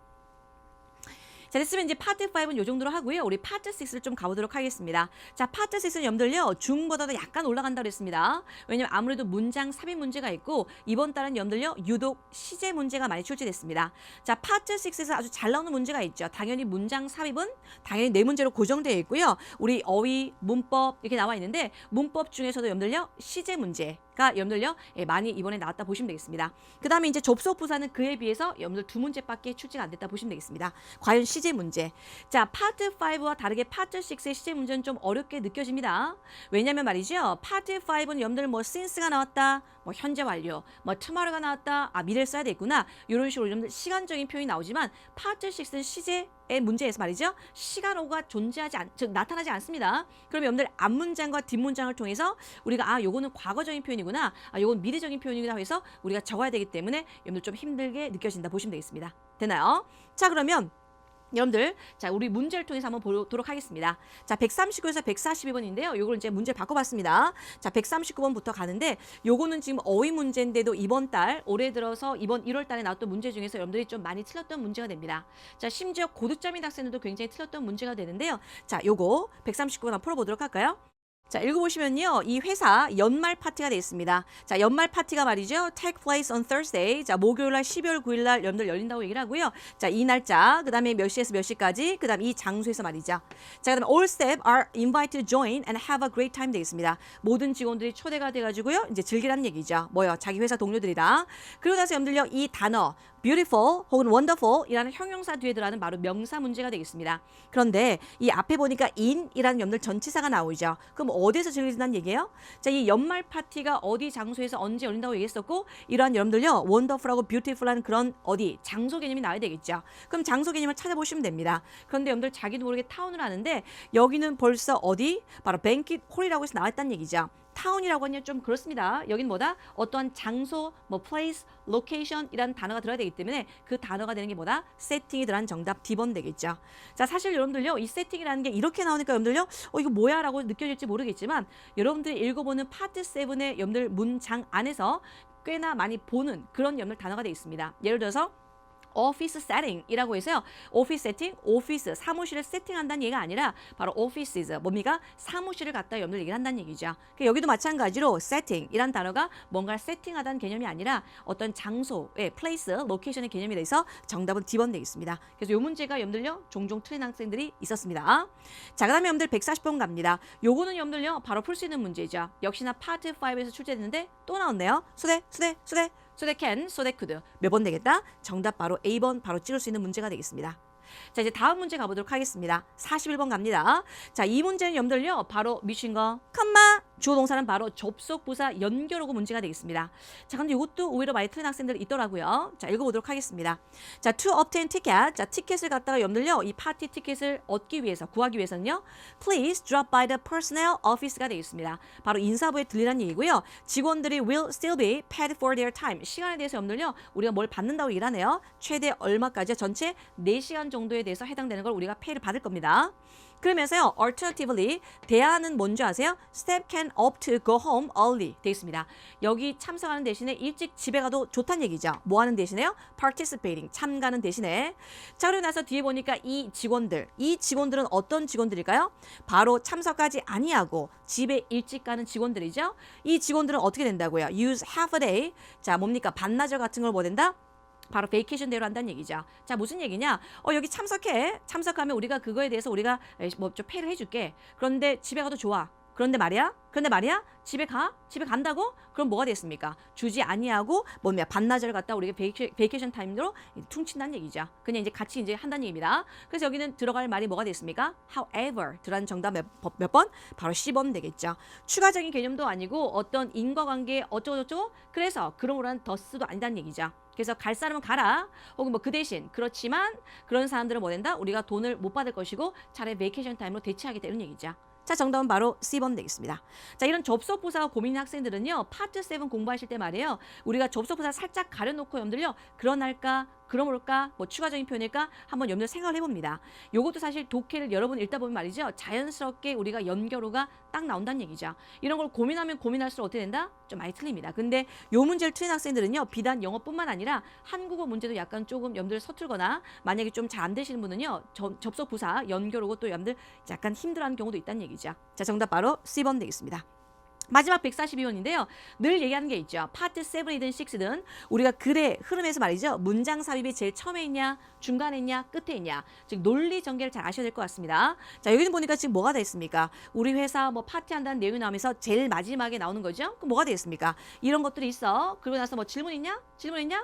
자, 됐으면 이제 파트 5는 요 정도로 하고요. 우리 파트 6를 좀 가보도록 하겠습니다. 자, 파트 6는 여러분들요. 중보다도 약간 올라간다고 했습니다. 왜냐면 아무래도 문장 삽입 문제가 있고 이번 달은 여러분들요. 유독 시제 문제가 많이 출제됐습니다. 자, 파트 6에서 아주 잘 나오는 문제가 있죠. 당연히 문장 삽입은 당연히 4문제로 고정되어 있고요. 우리 어휘, 문법 이렇게 나와 있는데 문법 중에서도 여러분들요. 시제 문제가 여러분들요. 많이 이번에 나왔다 보시면 되겠습니다. 그 다음에 이제 접속 부사는 그에 비해서 여러분들 2문제밖에 출제가 안 됐다 보시면 되겠습니다. 과연 시제 문제. 자, 파트 5와 다르게 파트 6의 시제 문제는 좀 어렵게 느껴집니다. 왜냐면 말이죠. 파트 5는 여러분들 뭐 since가 나왔다. 뭐 현재 완료. 뭐 tomorrow가 나왔다. 미래를 써야 되겠구나. 이런 식으로 여러분들 시간적인 표현이 나오지만 파트 6는 시제 문제에서 말이죠. 시간어가 즉 나타나지 않습니다. 그럼 여러분들 앞문장과 뒷문장을 통해서 우리가 요거는 과거적인 표현이구나. 요건 미래적인 표현이구나 해서 우리가 적어야 되기 때문에 여러분들 좀 힘들게 느껴진다 보시면 되겠습니다. 되나요? 자, 그러면 여러분들, 자, 우리 문제를 통해서 한번 보도록 하겠습니다. 자, 139에서 142번인데요. 요걸 이제 문제 바꿔봤습니다. 자, 139번부터 가는데, 요거는 지금 어휘 문제인데도 이번 달, 올해 들어서 이번 1월 달에 나왔던 문제 중에서 여러분들이 좀 많이 틀렸던 문제가 됩니다. 자, 심지어 고득점인 학생들도 굉장히 틀렸던 문제가 되는데요. 자, 요거 139번 한번 풀어보도록 할까요? 자, 읽어보시면요. 이 회사 연말 파티가 되어 있습니다. 자, 연말 파티가 말이죠. Take place on Thursday. 자, 목요일날 12월 9일날 여러분들 열린다고 얘기를 하고요. 자, 이 날짜, 그 다음에 몇 시에서 몇 시까지, 그 다음 이 장소에서 말이죠. 자, 그 다음에 all staff are invited to join and have a great time 되겠습니다. 모든 직원들이 초대가 돼가지고요. 이제 즐기라는 얘기죠. 뭐요? 자기 회사 동료들이다. 그리고 나서 여러분들요. 이 단어 beautiful 혹은 wonderful 이라는 형용사 뒤에 들어가는 바로 명사 문제가 되겠습니다. 그런데 이 앞에 보니까 in이라는 여러분들 전치사가 나오죠. 그럼 어디에서 즐긴다는 얘기예요? 자, 이 연말 파티가 어디 장소에서 언제 열린다고 얘기했었고 이러한 여러분들요. wonderful하고 beautiful한 그런 어디 장소 개념이 나와야 되겠죠. 그럼 장소 개념을 찾아보시면 됩니다. 그런데 여러분들 자기도 모르게 타운을 하는데 여기는 벌써 어디? 바로 banquet hall이라고 해서 나왔다는 얘기죠. 타운이라고 하면 좀 그렇습니다. 여긴 뭐다? 어떠한 장소, 뭐 place, location이라는 단어가 들어야 되기 때문에 그 단어가 되는 게 뭐다? 세팅이 들어간 정답 D번 되겠죠. 자, 사실 여러분들요. 이 세팅이라는 게 이렇게 나오니까 여러분들요. 이거 뭐야? 라고 느껴질지 모르겠지만 여러분들이 읽어보는 파트 7의 여러분들 문장 안에서 꽤나 많이 보는 그런 여러분들 단어가 되어 있습니다. 예를 들어서 오피스 세팅이라고 해서요. 오피스 세팅, 오피스, 사무실을 세팅한다는 얘기가 아니라 바로 오피스즈, 뭡니까? 사무실을 갖다 여러분들 얘기를 한다는 얘기죠. 그러니까 여기도 마찬가지로 세팅이란 단어가 뭔가를 세팅하다는 개념이 아니라 어떤 장소의 플레이스, 로케이션의 개념이 돼서 정답은 D번 되겠습니다. 그래서 이 문제가 여러분들요. 종종 틀린 학생들이 있었습니다. 자, 그 다음에 여러분들 140번 갑니다. 요거는 여러분들요. 바로 풀 수 있는 문제죠. 역시나 파트 5에서 출제됐는데 또 나왔네요. So they can, so they could. 몇 번 되겠다? 정답 바로 A번 바로 찍을 수 있는 문제가 되겠습니다. 자, 이제 다음 문제 가보도록 하겠습니다. 41번 갑니다. 자, 이 문제는 여러분들요. 바로 미친 거, 컴마, 주어 동사는 바로 접속 부사 연결어구 문제가 되겠습니다. 자, 근데 이것도 오히려 많이 틀린 학생들이 있더라고요. 자, 읽어보도록 하겠습니다. 자, to obtain ticket. 자, 티켓을 갖다가 여러분들요. 이 파티 티켓을 얻기 위해서, 구하기 위해서는요. Please drop by the personnel office가 되겠습니다. 바로 인사부에 들리라는 얘기고요. 직원들이 will still be paid for their time. 시간에 대해서 여러분들요. 우리가 뭘 받는다고 얘기를 하네요. 최대 얼마까지요? 전체 4시간 정도에 대해서 해당되는 걸 우리가 페이를 받을 겁니다. 그러면서요, alternatively, 대안은 뭔지 아세요? Step can opt to go home early 되어 있습니다. 여기 참석하는 대신에 일찍 집에 가도 좋다는 얘기죠. 뭐 하는 대신에요? participating, 참가는 대신에. 자, 그리고 나서 뒤에 보니까 이 직원들은 어떤 직원들일까요? 바로 참석하지 아니하고 집에 일찍 가는 직원들이죠. 이 직원들은 어떻게 된다고요? use half a day. 자, 뭡니까? 반나절 같은 걸 뭐 된다? 바로 베이케이션 데이로 한다는 얘기죠. 자, 무슨 얘기냐? 여기 참석해. 참석하면 우리가 그거에 대해서 우리가 뭐 좀 페이를 해줄게. 그런데 집에 가도 좋아. 그런데 말이야? 집에 가? 집에 간다고? 그럼 뭐가 됐습니까? 주지 아니하고 뭐냐 반나절 갔다 우리가 베이케이션 타임으로 퉁친다는 얘기죠. 그냥 이제 같이 이제 한다는 얘기입니다. 그래서 여기는 들어갈 말이 뭐가 됐습니까? However 들어간 정답 몇 번? 바로 C번 되겠죠. 추가적인 개념도 아니고 어떤 인과관계 어쩌고저쩌고 그래서 그러므로는 더스도 아니다는 얘기죠. 그래서 갈 사람은 가라. 혹은 뭐 그 대신 그렇지만 그런 사람들은 뭐 된다? 우리가 돈을 못 받을 것이고 차라리 베이케이션 타임으로 대체하게 되는 얘기죠. 자, 정답은 바로 C번 되겠습니다. 자, 이런 접속부사가 고민인 학생들은요. 파트 7 공부하실 때 말이에요. 우리가 접속부사 살짝 가려놓고 여러분들요. 그러날까? 그러므까 뭐 추가적인 표현일까? 한번 여러분들 생각을 해봅니다. 요것도 사실 독해를 여러분 읽다 보면 말이죠. 자연스럽게 우리가 연결어가 딱 나온다는 얘기죠. 이런 걸 고민하면 고민할수록 어떻게 된다? 좀 많이 틀립니다. 근데 요 문제를 틀린 학생들은요. 비단 영어뿐만 아니라 한국어 문제도 약간 조금 여러분들 서툴거나 만약에 좀 잘 안 되시는 분은요. 접속 부사, 연결어고 또 여러분들 약간 힘들어하는 경우도 있다는 얘기죠. 자, 정답 바로 C번 되겠습니다. 마지막 142번인데요. 늘 얘기하는 게 있죠. 파트 7이든 6든 우리가 글의 흐름에서 말이죠. 문장 삽입이 제일 처음에 있냐, 중간에 있냐, 끝에 있냐. 즉 논리 전개를 잘 아셔야 될 것 같습니다. 자, 여기는 보니까 지금 뭐가 되겠습니까? 우리 회사 뭐 파티한다는 내용이 나오면서 제일 마지막에 나오는 거죠. 그럼 뭐가 되겠습니까? 이런 것들이 있어. 그러고 나서 뭐 질문 있냐?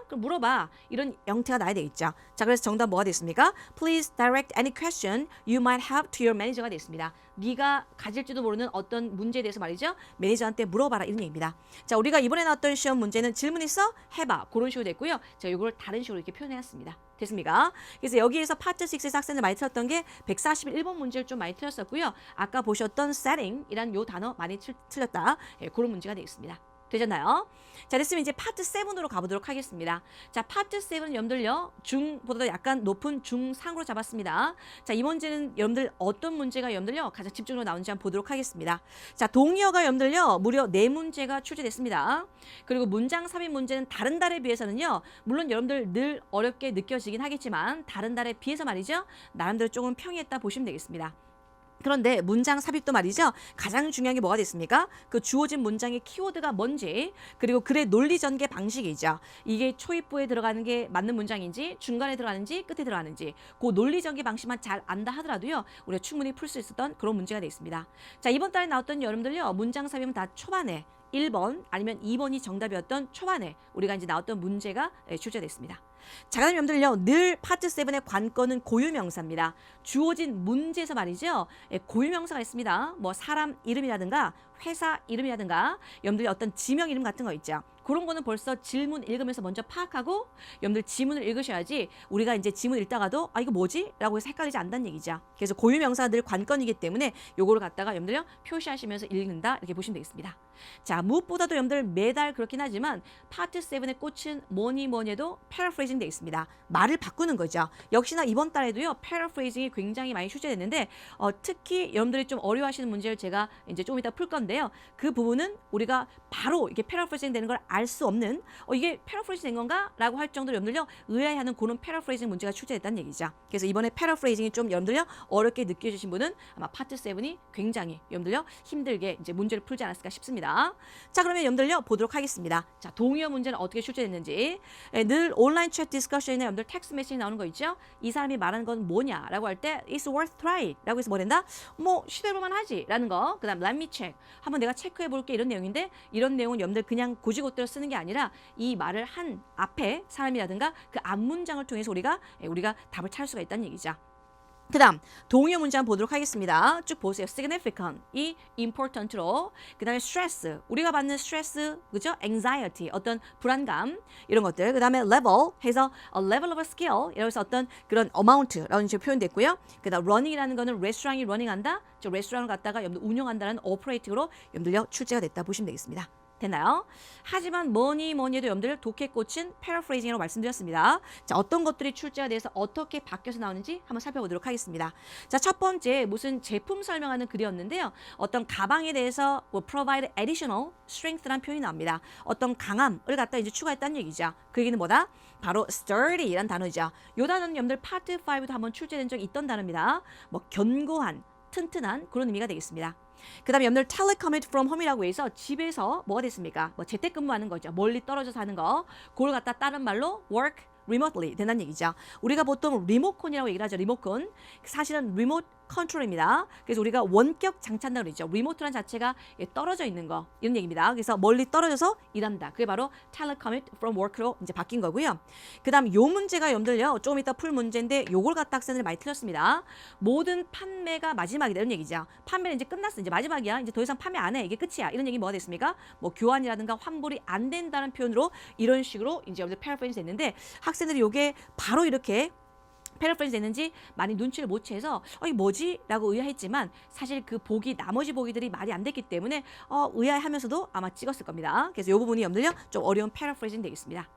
그럼 물어봐. 이런 형태가 나야 되겠죠. 자, 그래서 정답 뭐가 됐습니까? Please direct any question you might have to your manager가 됐습니다. 네가 가질지도 모르는 어떤 문제에 대해서 말이죠. 매니저한테 물어봐라 이런 얘기입니다. 자, 우리가 이번에 나왔던 시험 문제는 질문 있어? 해봐. 그런 식으로 됐고요. 제가 이걸 다른 식으로 이렇게 표현해왔습니다. 됐습니까? 그래서 여기에서 파트 6에서 학생들 많이 틀었던 게 141번 문제를 좀 많이 틀렸었고요. 아까 보셨던 setting이란 요 단어 많이 틀렸다. 예, 그런 문제가 되겠습니다. 되셨나요? 자, 됐으면 이제 파트 7으로 가보도록 하겠습니다. 자, 파트 7은 여러분들요, 중보다 약간 높은 중상으로 잡았습니다. 자, 이 문제는 여러분들 어떤 문제가 여러분들요, 가장 집중적으로 나오는지 한번 보도록 하겠습니다. 자, 동의어가 여러분들요, 무려 4문제가 출제됐습니다. 그리고 문장 삽입 문제는 다른 달에 비해서는요, 물론 여러분들 늘 어렵게 느껴지긴 하겠지만, 다른 달에 비해서 말이죠, 나름대로 조금 평이했다 보시면 되겠습니다. 그런데 문장 삽입도 말이죠. 가장 중요한 게 뭐가 됐습니까? 그 주어진 문장의 키워드가 뭔지 그리고 글의 논리 전개 방식이죠. 이게 초입부에 들어가는 게 맞는 문장인지 중간에 들어가는지 끝에 들어가는지 그 논리 전개 방식만 잘 안다 하더라도요. 우리가 충분히 풀 수 있었던 그런 문제가 되어 있습니다. 자, 이번 달에 나왔던 여러분들요. 문장 삽입은 다 초반에 1번 아니면 2번이 정답이었던 초반에 우리가 이제 나왔던 문제가 출제됐습니다. 자, 그다음 여러분들요. 늘 파트 7의 관건은 고유명사입니다. 주어진 문제에서 말이죠. 고유명사가 있습니다. 뭐 사람 이름이라든가 회사 이름이라든가 여러분들이 어떤 지명 이름 같은 거 있죠. 그런 거는 벌써 질문 읽으면서 먼저 파악하고 여러분들 지문을 읽으셔야지 우리가 이제 지문 읽다가도 아 이거 뭐지? 라고 해서 헷갈리지 않는다는 얘기죠. 그래서 고유명사가 늘 관건이기 때문에 요거를 갖다가 여러분들요 표시하시면서 읽는다 이렇게 보시면 되겠습니다. 자, 무엇보다도 여러분들 매달 그렇긴 하지만 파트 7의 꽃은 뭐니 해도 패러프레이징 되어 있습니다. 말을 바꾸는 거죠. 역시나 이번 달에도요 패러프레이징이 굉장히 많이 출제됐는데 특히 여러분들이 좀 어려워하시는 문제를 제가 이제 좀 이따 풀 건데요. 그 부분은 우리가 바로 이게 패러프레이징 되는 걸 알 수 없는 이게 패러프레이징 된 건가? 라고 할 정도로 여러분들요 의아해하는 그런 패러프레이징 문제가 출제됐다는 얘기죠. 그래서 이번에 패러프레이징이 좀 여러분들요 어렵게 느껴지신 분은 아마 파트 7이 굉장히 여러분들요 힘들게 이제 문제를 풀지 않았을까 싶습니다. 자, 그러면 여러분들요 보도록 하겠습니다. 자, 동의어 문제는 어떻게 출제됐는지 늘 온라인 챗 디스커션이나 여러분들 텍스트 메시지 나오는 거 있죠. 이 사람이 말하는 건 뭐냐라고 할 때 it's worth try 라고 해서 뭐 된다? 뭐 시도해볼만 하지 라는 거. 그 다음 let me check 한번 내가 체크해볼게 이런 내용인데 이런 내용은 여러분들 그냥 고지고대로 쓰는 게 아니라 이 말을 한 앞에 사람이라든가 그 앞문장을 통해서 우리가 답을 찾을 수가 있다는 얘기죠. 그 다음 동의어 문제 한번 보도록 하겠습니다. 쭉 보세요. significant, 이 important로 그 다음에 stress, 우리가 받는 스트레스, 그죠? anxiety, 어떤 불안감 이런 것들. 그 다음에 level 해서 a level of a skill 이라고 해서 어떤 그런 amount라는 식으로 표현됐고요. 그 다음 running이라는 거는 레스토랑이 러닝한다. 즉 레스토랑을 갖다가 여러분들 운영한다는 operating으로 여러분들요 출제가 됐다 보시면 되겠습니다. 됐나요? 하지만 뭐니 해도 여러분들 독해 꽂힌 패러프레이징이라고 말씀드렸습니다. 자, 어떤 것들이 출제가 돼서 어떻게 바뀌어서 나오는지 한번 살펴보도록 하겠습니다. 자, 첫 번째 무슨 제품 설명하는 글이었는데요. 어떤 가방에 대해서 뭐 provide additional strength라는 표현이 나옵니다. 어떤 강함을 갖다 이제 추가했다는 얘기죠. 그 얘기는 뭐다? 바로 sturdy라는 단어죠. 이 단어는 여러분들 파트 5도 한번 출제된 적이 있던 단어입니다. 뭐 견고한, 튼튼한 그런 의미가 되겠습니다. 그 다음에 여러분들 telecommute from home이라고 해서 집에서 뭐가 됐습니까? 뭐 재택근무하는 거죠. 멀리 떨어져서 하는 거. 그걸 갖다 다른 말로 work remotely 된다는 얘기죠. 우리가 보통 리모컨이라고 얘기를 하죠. 리모컨. 사실은 리모트 컨트롤입니다. 그래서 우리가 원격 장치한다고 그러죠. 리모트란 자체가 떨어져 있는 거 이런 얘기입니다. 그래서 멀리 떨어져서 일한다. 그게 바로 telecommute from work로 이제 바뀐 거고요. 그다음 요 문제가 여러분들요. 조금 이따 풀 문제인데 요걸 갖다 학생들이 많이 틀렸습니다. 모든 판매가 마지막이다 이런 얘기죠. 판매는 이제 끝났어. 이제 마지막이야. 이제 더 이상 판매 안 해. 이게 끝이야. 이런 얘기 뭐가 됐습니까? 뭐 교환이라든가 환불이 안 된다는 표현으로 이런 식으로 이제 여러분들 패러프레이즈 됐는데 학생들이 요게 바로 이렇게 패러프레이즈 됐는지 많이 눈치를 못 채서 이게 뭐지? 라고 의아했지만 사실 그 보기 나머지 보기들이 말이 안 됐기 때문에 의아해하면서도 아마 찍었을 겁니다. 그래서 이 부분이 여러분들요 좀 어려운 패러프레이징 되겠습니다.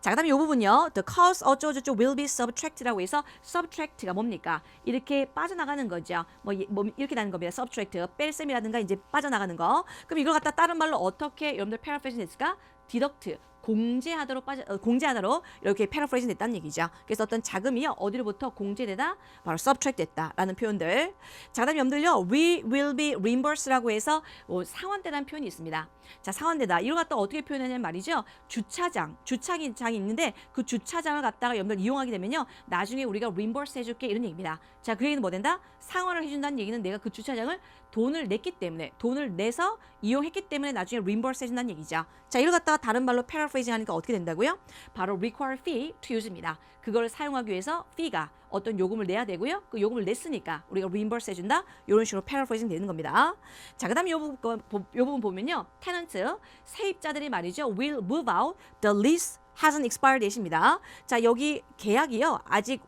자, 그다음에 이 부분요. The cost 어쩌고저쩌고 will be subtracted라고 해서 subtract가 뭡니까? 이렇게 빠져나가는 거죠. 뭐 이렇게 나는 겁니다. subtract 뺄셈이라든가 이제 빠져나가는 거. 그럼 이걸 갖다 다른 말로 어떻게 여러분들 패러프레이징 됐을까? deduct 공제하다로 이렇게 패러프레이징 됐다는 얘기죠. 그래서 어떤 자금이요 어디로부터 공제되다 바로 subtract 됐다라는 표현들. 자, 그다음에 여러분들요 we will be reimbursed라고 해서 상환되다는 표현이 있습니다. 자, 상환되다 이걸 갖다 어떻게 표현하냐면 말이죠. 주차장이 있는데 그 주차장을 갖다가 여러분들 이용하게 되면요 나중에 우리가 reimburse 해줄게 이런 얘기입니다. 자, 그 얘기는 뭐 된다? 상환을 해준다는 얘기는 내가 그 주차장을 돈을 냈기 때문에 돈을 내서 이용했기 때문에 나중에 reimburse 해준다는 얘기죠. 자, 이걸 갖다가 다른 말로 paraphrasing 하니까 어떻게 된다고요? 바로 require fee to use입니다. 그걸 사용하기 위해서 fee가 어떤 요금을 내야 되고요. 그 요금을 냈으니까 우리가 reimburse 해준다. 이런 식으로 paraphrasing 되는 겁니다. 자, 그 다음에 요 부분 보면요. tenant, 세입자들이 말이죠. will move out, the lease hasn't expired yet입니다. 자, 여기 계약이요. 아직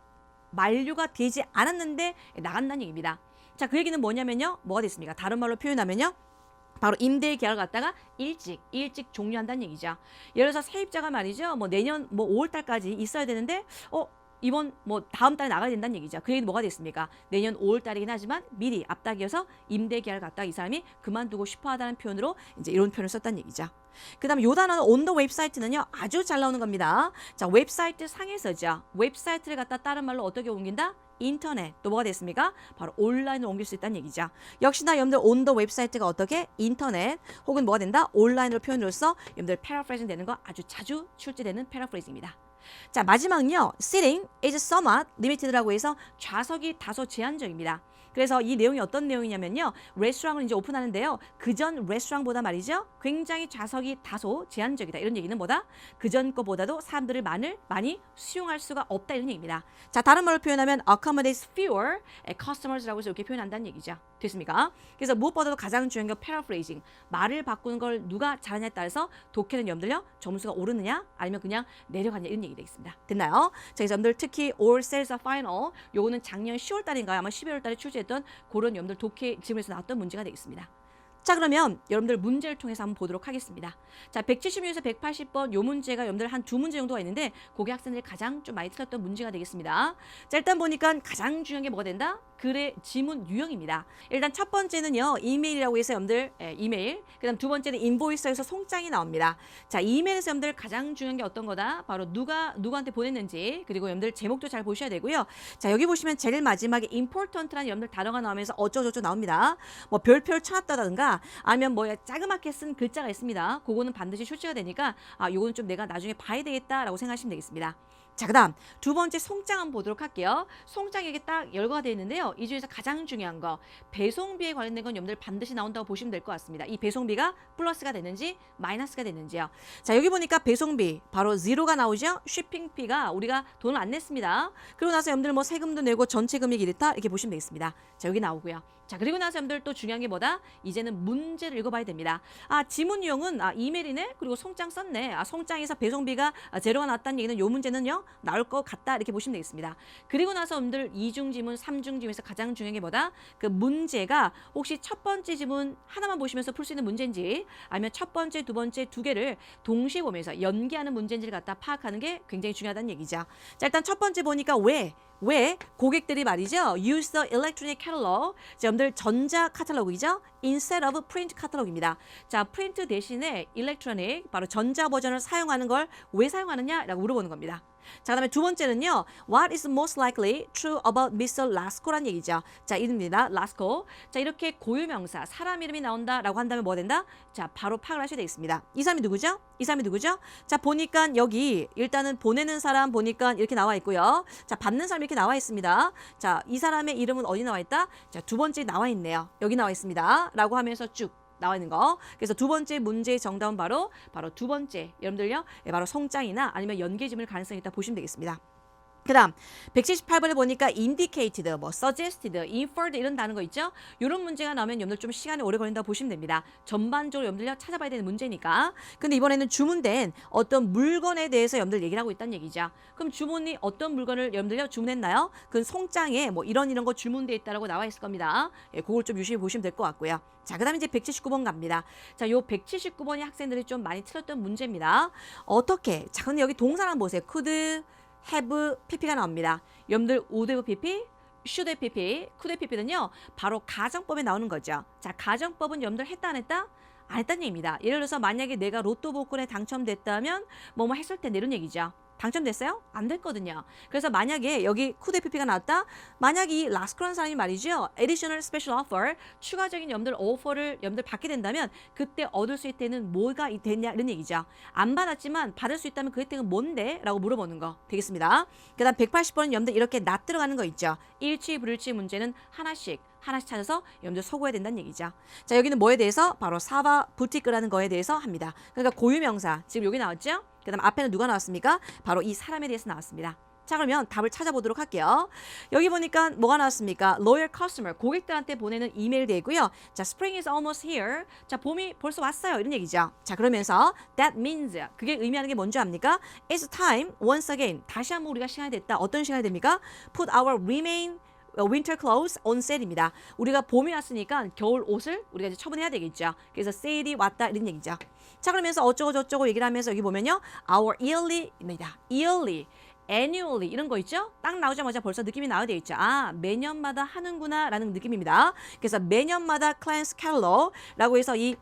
만료가 되지 않았는데 나간다는 얘기입니다. 자, 그 얘기는 뭐냐면요. 뭐가 됐습니까? 다른 말로 표현하면요. 바로 임대 계약을 갖다가 일찍 종료한다는 얘기죠. 예를 들어서 세입자가 말이죠. 뭐 내년 5월 달까지 있어야 되는데 이번 다음 달에 나가야 된다는 얘기죠. 그 얘기는 뭐가 됐습니까? 내년 5월 달이긴 하지만 미리 앞당겨서 임대 계약을 갖다가 이 사람이 그만두고 싶어 하다는 표현으로 이제 이런 표현을 썼다는 얘기죠. 그다음에 요 단어는 on the 웹사이트는요. 아주 잘 나오는 겁니다. 자, 웹사이트 상에서죠. 웹사이트를 갖다 다른 말로 어떻게 옮긴다? 인터넷. 또 뭐가 됐습니까? 바로 온라인으로 옮길 수 있다는 얘기죠. 역시나 여러분들 on the 웹사이트가 어떻게? 인터넷 혹은 뭐가 된다? 온라인으로 표현으로써 여러분들 패러프레이징 되는 거 아주 자주 출제되는 패러프레이징입니다. 자, 마지막은요. Seating is somewhat limited라고 해서 좌석이 다소 제한적입니다. 그래서 이 내용이 어떤 내용이냐면요. 레스토랑을 이제 오픈하는데요. 그전 레스토랑보다 말이죠. 굉장히 좌석이 다소 제한적이다. 이런 얘기는 뭐다? 그전 거보다도 사람들을 많이 수용할 수가 없다. 이런 얘기입니다. 자, 다른 말로 표현하면 accommodates fewer customers라고 해서 이렇게 표현한다는 얘기죠. 됐습니까? 그래서 무엇보다도 가장 중요한 게 패러프레이징. 말을 바꾸는 걸 누가 잘하냐에 따라서 독해는 여러분들요. 점수가 오르느냐 아니면 그냥 내려가냐 이런 얘기 되겠습니다. 됐나요? 자, 그래서 여러분들 특히 all sales are final 요거는 작년 10월 달인가요? 아마 11월 달에 출제했던 그런 여러분들 독해 질문에서 나왔던 문제가 되겠습니다. 자, 그러면 여러분들 문제를 통해서 한번 보도록 하겠습니다. 자, 176에서 180번 요 문제가 여러분들 한 두 문제 정도가 있는데 그게 학생들이 가장 좀 많이 틀렸던 문제가 되겠습니다. 자, 일단 보니까 가장 중요한 게 뭐가 된다? 글의 지문 유형입니다. 일단 첫 번째는요. 이메일이라고 해서 여러분들 이메일. 그다음 두 번째는 인보이스에서 송장이 나옵니다. 자, 이메일에서 여러분들 가장 중요한 게 어떤 거다? 바로 누구한테 보냈는지 그리고 여러분들 제목도 잘 보셔야 되고요. 자, 여기 보시면 제일 마지막에 important라는 여러분들 단어가 나오면서 어쩌고저쩌고 나옵니다. 뭐 별표를 쳐놨다든가 아니면 자그맣게 쓴 글자가 있습니다. 그거는 반드시 출제가 되니까 요거는 좀 내가 나중에 봐야 되겠다라고 생각하시면 되겠습니다. 자, 그다음 두 번째 송장 한번 보도록 할게요. 송장이 이게 딱 열거가 되어 있는데요. 이 중에서 가장 중요한 거 배송비에 관련된 건 여러분들 반드시 나온다고 보시면 될 것 같습니다. 이 배송비가 플러스가 되는지 마이너스가 되는지요. 자, 여기 보니까 배송비 바로 제로가 나오죠. 쇼핑비가 우리가 돈을 안 냈습니다. 그리고 나서 여러분들 뭐 세금도 내고 전체 금액이 이렇다 이렇게 보시면 되겠습니다. 자, 여기 나오고요. 자, 그리고 나서 여러분들 또 중요한 게 뭐다? 이제는 문제를 읽어봐야 됩니다. 지문 유형은 이메일이네. 그리고 송장 썼네. 송장에서 배송비가 제로가 나왔다는 얘기는 요 문제는요. 나올 것 같다 이렇게 보시면 되겠습니다. 그리고 나서 여러분들 이중 지문, 삼중 지문에서 가장 중요한 게 뭐다? 그 문제가 혹시 첫 번째 지문 하나만 보시면서 풀 수 있는 문제인지 아니면 첫 번째, 두 번째 두 개를 동시에 보면서 연기하는 문제인지를 갖다 파악하는 게 굉장히 중요하다는 얘기죠. 자, 일단 첫 번째 보니까 왜 고객들이 말이죠. Use the electronic catalog. 자, 여러분들 전자 카탈로그이죠. Instead of print catalog입니다. 자, 프린트 대신에 electronic, 바로 전자 버전을 사용하는 걸 왜 사용하느냐라고 물어보는 겁니다. 자, 그다음에 두 번째는요. What is most likely true about Mr. Lasco라는 얘기죠. 자, 이름입니다. Lasco. 자, 이렇게 고유명사, 사람 이름이 나온다라고 한다면 뭐 된다? 자, 바로 파악을 하셔야 되겠습니다. 이 사람이 누구죠? 이 사람이 누구죠? 자, 보니까 여기 일단은 보내는 사람 보니까 이렇게 나와 있고요. 자, 받는 사람이 이렇게 나와 있습니다. 자, 이 사람의 이름은 어디 나와 있다? 자, 두 번째 나와 있네요. 여기 나와 있습니다. 라고 하면서 쭉 나와 있는 거. 그래서 두 번째 문제의 정답은 바로 두 번째. 여러분들요. 바로 송장이나 아니면 연계지문일 가능성이 있다 보시면 되겠습니다. 그 다음 178번에 보니까 indicated, suggested, inferred 이런 단어 있죠. 이런 문제가 나오면 여러분들 좀 시간이 오래 걸린다고 보시면 됩니다. 전반적으로 여러분들 찾아봐야 되는 문제니까. 근데 이번에는 주문된 어떤 물건에 대해서 여러분들 얘기를 하고 있다는 얘기죠. 그럼 주문이 어떤 물건을 여러분들 주문했나요? 그 송장에 이런 거 주문되어 있다라고 나와 있을 겁니다. 예, 그걸 좀 유심히 보시면 될 것 같고요. 자, 그 다음에 이제 179번 갑니다. 자, 요 179번이 학생들이 좀 많이 틀렸던 문제입니다. 어떻게? 자, 근데 여기 동사를 한번 보세요. could, have, pp가 나옵니다. 여러분들 would have pp, should have pp, could have pp는요. 바로 가정법에 나오는 거죠. 자, 가정법은 여러분들 했다 안 했다? 안 했다는 얘기입니다. 예를 들어서 만약에 내가 로또 복권에 당첨됐다면 뭐뭐 했을 텐데 이런 얘기죠. 당첨됐어요? 안 됐거든요. 그래서 만약에 여기 could have pp가 나왔다? 만약 이 라스코라는 사람이 말이죠. additional special offer, 추가적인 여러분들 오퍼를 여러분들 받게 된다면 그때 얻을 수 있다는 뭐가 됐냐 이런 얘기죠. 안 받았지만 받을 수 있다면 그 혜택은 뭔데? 라고 물어보는 거 되겠습니다. 그 다음 180번은 여러분들 이렇게 낫 들어가는 거 있죠. 일치 불일치 문제는 하나씩 찾아서 여러분들 소구해야 된다는 얘기죠. 자, 여기는 뭐에 대해서? 바로 사바 부티크라는 거에 대해서 합니다. 그러니까 고유명사, 지금 여기 나왔죠? 그 다음 앞에는 누가 나왔습니까? 바로 이 사람에 대해서 나왔습니다. 자, 그러면 답을 찾아보도록 할게요. 여기 보니까 뭐가 나왔습니까? Loyal customer, 고객들한테 보내는 이메일 되고요. 자, Spring is almost here. 자, 봄이 벌써 왔어요. 이런 얘기죠. 자, 그러면서 that means, 그게 의미하는 게 뭔지 압니까? It's time, once again. 다시 한번 우리가 시간이 됐다. 어떤 시간이 됩니까? Put our winter clothes on sale입니다. 우리가 봄이 왔으니까 겨울 옷을 우리가 이제 처분해야 되겠죠. 그래서 세일이 왔다 이런 얘기죠. 자, 그러면서 어쩌고 저쩌고 얘기를 하면서 여기 보면요. Our yearly입니다. yearly, annually 이런 거 있죠? 딱 나오자마자 벌써 느낌이 나야 되겠죠. 아, 매년마다 하는구나 라는 느낌입니다. 그래서 매년마다 cleanse catalog라고 해서 이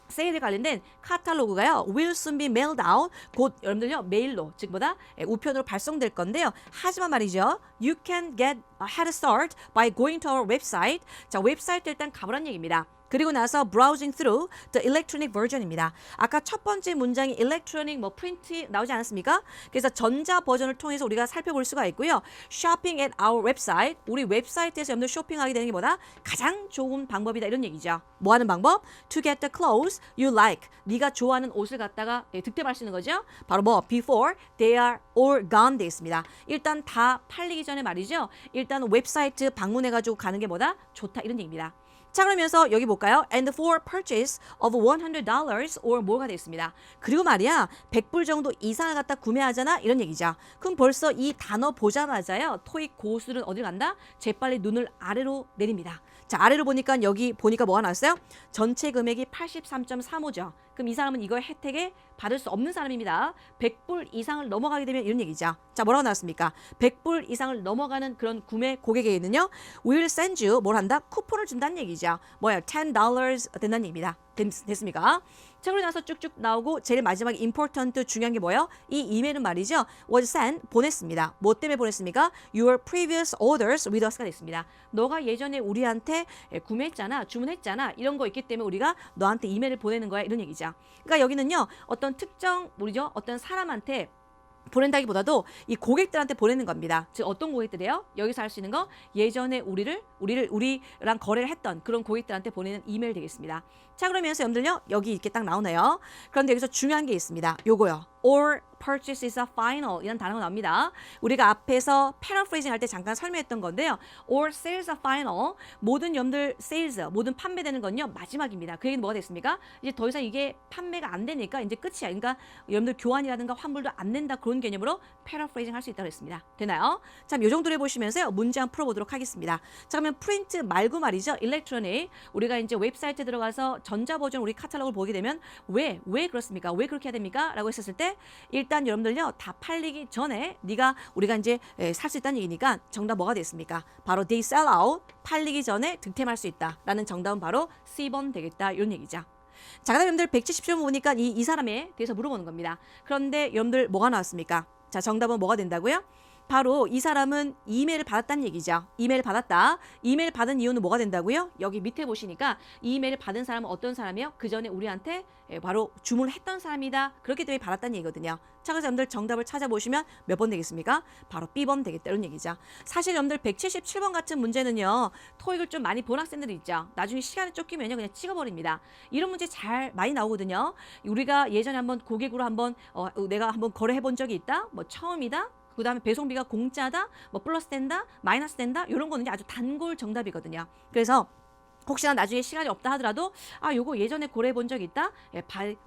세일에 관련된 카탈로그가요. will soon be mailed out. 곧 여러분들요. 메일로, 즉 뭐다? 우편으로 발송될 건데요. 하지만 말이죠. You can get a head start by going to our website. 자, 웹사이트 일단 가보란 얘기입니다. 그리고 나서 browsing through the electronic version입니다. 아까 첫 번째 문장이 electronic print 나오지 않았습니까? 그래서 전자 버전을 통해서 우리가 살펴볼 수가 있고요. shopping at our website. 우리 웹사이트에서 여러분들 쇼핑하게 되는 게 뭐다? 가장 좋은 방법이다 이런 얘기죠. 뭐 하는 방법? To get the clothes you like. 네가 좋아하는 옷을 갖다가 득템할 수 있는 거죠. 바로 before they are all gone 돼 있습니다. 일단 다 팔리기 전에 말이죠. 일단 웹사이트 방문해가지고 가는 게 뭐다? 좋다 이런 얘기입니다. 자, 그러면서 여기 볼까요? And for purchase of $100 or more가 되겠습니다. 그리고 말이야 100불 정도 이상을 갖다 구매하잖아 이런 얘기죠. 그럼 벌써 이 단어 보자마자요. 토익 고수들은 어디 간다? 재빨리 눈을 아래로 내립니다. 자, 아래로 보니까 여기 보니까 뭐가 나왔어요? 전체 금액이 83.35죠. 그럼 이 사람은 이걸 혜택에 받을 수 없는 사람입니다. 100불 이상을 넘어가게 되면 이런 얘기죠. 자, 뭐라고 나왔습니까? 100불 이상을 넘어가는 그런 구매 고객에게는요. We will send you 뭘 한다? 쿠폰을 준다는 얘기죠. 뭐야? $10 된다는 얘기입니다. 됐습니까? 자, 그러고 나서 쭉쭉 나오고 제일 마지막에 important 중요한 게 뭐예요? 이 이메일은 말이죠. was sent 보냈습니다. 뭐 때문에 보냈습니까? Your previous orders with us가 됐습니다. 너가 예전에 우리한테 구매했잖아, 주문했잖아 이런 거 있기 때문에 우리가 너한테 이메일을 보내는 거야 이런 얘기죠. 그러니까 여기는요. 어떤 특정 우리죠. 어떤 사람한테 보낸다기보다도 이 고객들한테 보내는 겁니다. 즉 어떤 고객들이에요? 여기서 할 수 있는 거 예전에 우리랑 거래를 했던 그런 고객들한테 보내는 이메일 되겠습니다. 자, 그러면서 여러분들요, 여기 이렇게 딱 나오네요. 그런데 여기서 중요한 게 있습니다. 요거요. or purchase is a final 이런 단어가 나옵니다. 우리가 앞에서 paraphrasing 할 때 잠깐 설명했던 건데요. or sales are final. 모든 여러분들 sales, 모든 판매되는 건요, 마지막입니다. 그 얘기는 뭐가 됐습니까? 이제 더 이상 이게 판매가 안 되니까 이제 끝이야. 그러니까 여러분들 교환이라든가 환불도 안 된다. 그런 개념으로 paraphrasing 할 수 있다고 했습니다. 되나요? 자, 요 정도로 해보시면서요, 문제 한번 풀어보도록 하겠습니다. 자, 그러면 프린트 말고 말이죠. 일렉트로닉. 우리가 이제 웹사이트에 들어가서 전자 버전 우리 카탈로그를 보게 되면 왜 그렇습니까? 왜 그렇게 해야 됩니까? 라고 했었을 때 일단 여러분들요, 다 팔리기 전에 우리가 이제 살 수 있다는 얘기니까 정답 뭐가 됐습니까? 바로 they sell out, 팔리기 전에 득템할 수 있다 라는 정답은 바로 C번 되겠다 이런 얘기죠. 자, 그다음 여러분들 170점 보니까 이 사람에 대해서 물어보는 겁니다. 그런데 여러분들 뭐가 나왔습니까? 자, 정답은 뭐가 된다고요? 바로 이 사람은 이메일을 받았다는 얘기죠. 이메일 받았다. 이메일 받은 이유는 뭐가 된다고요? 여기 밑에 보시니까 이메일을 받은 사람은 어떤 사람이에요? 그 전에 우리한테 바로 주문을 했던 사람이다. 그렇기 때문에 받았다는 얘기거든요. 자, 그래서 여러분들 정답을 찾아보시면 몇 번 되겠습니까? 바로 B번 되겠다 이런 얘기죠. 사실 여러분들 177번 같은 문제는요, 토익을 좀 많이 본 학생들이 있죠. 나중에 시간이 쫓기면요, 그냥 찍어버립니다. 이런 문제 잘 많이 나오거든요. 우리가 예전에 한번 고객으로 내가 한번 거래해 본 적이 있다. 뭐 처음이다. 그 다음에 배송비가 공짜다, 뭐 플러스 된다, 마이너스 된다, 이런 거는 아주 단골 정답이거든요. 그래서 혹시나 나중에 시간이 없다 하더라도 요거 예전에 고려해 본 적이 있다.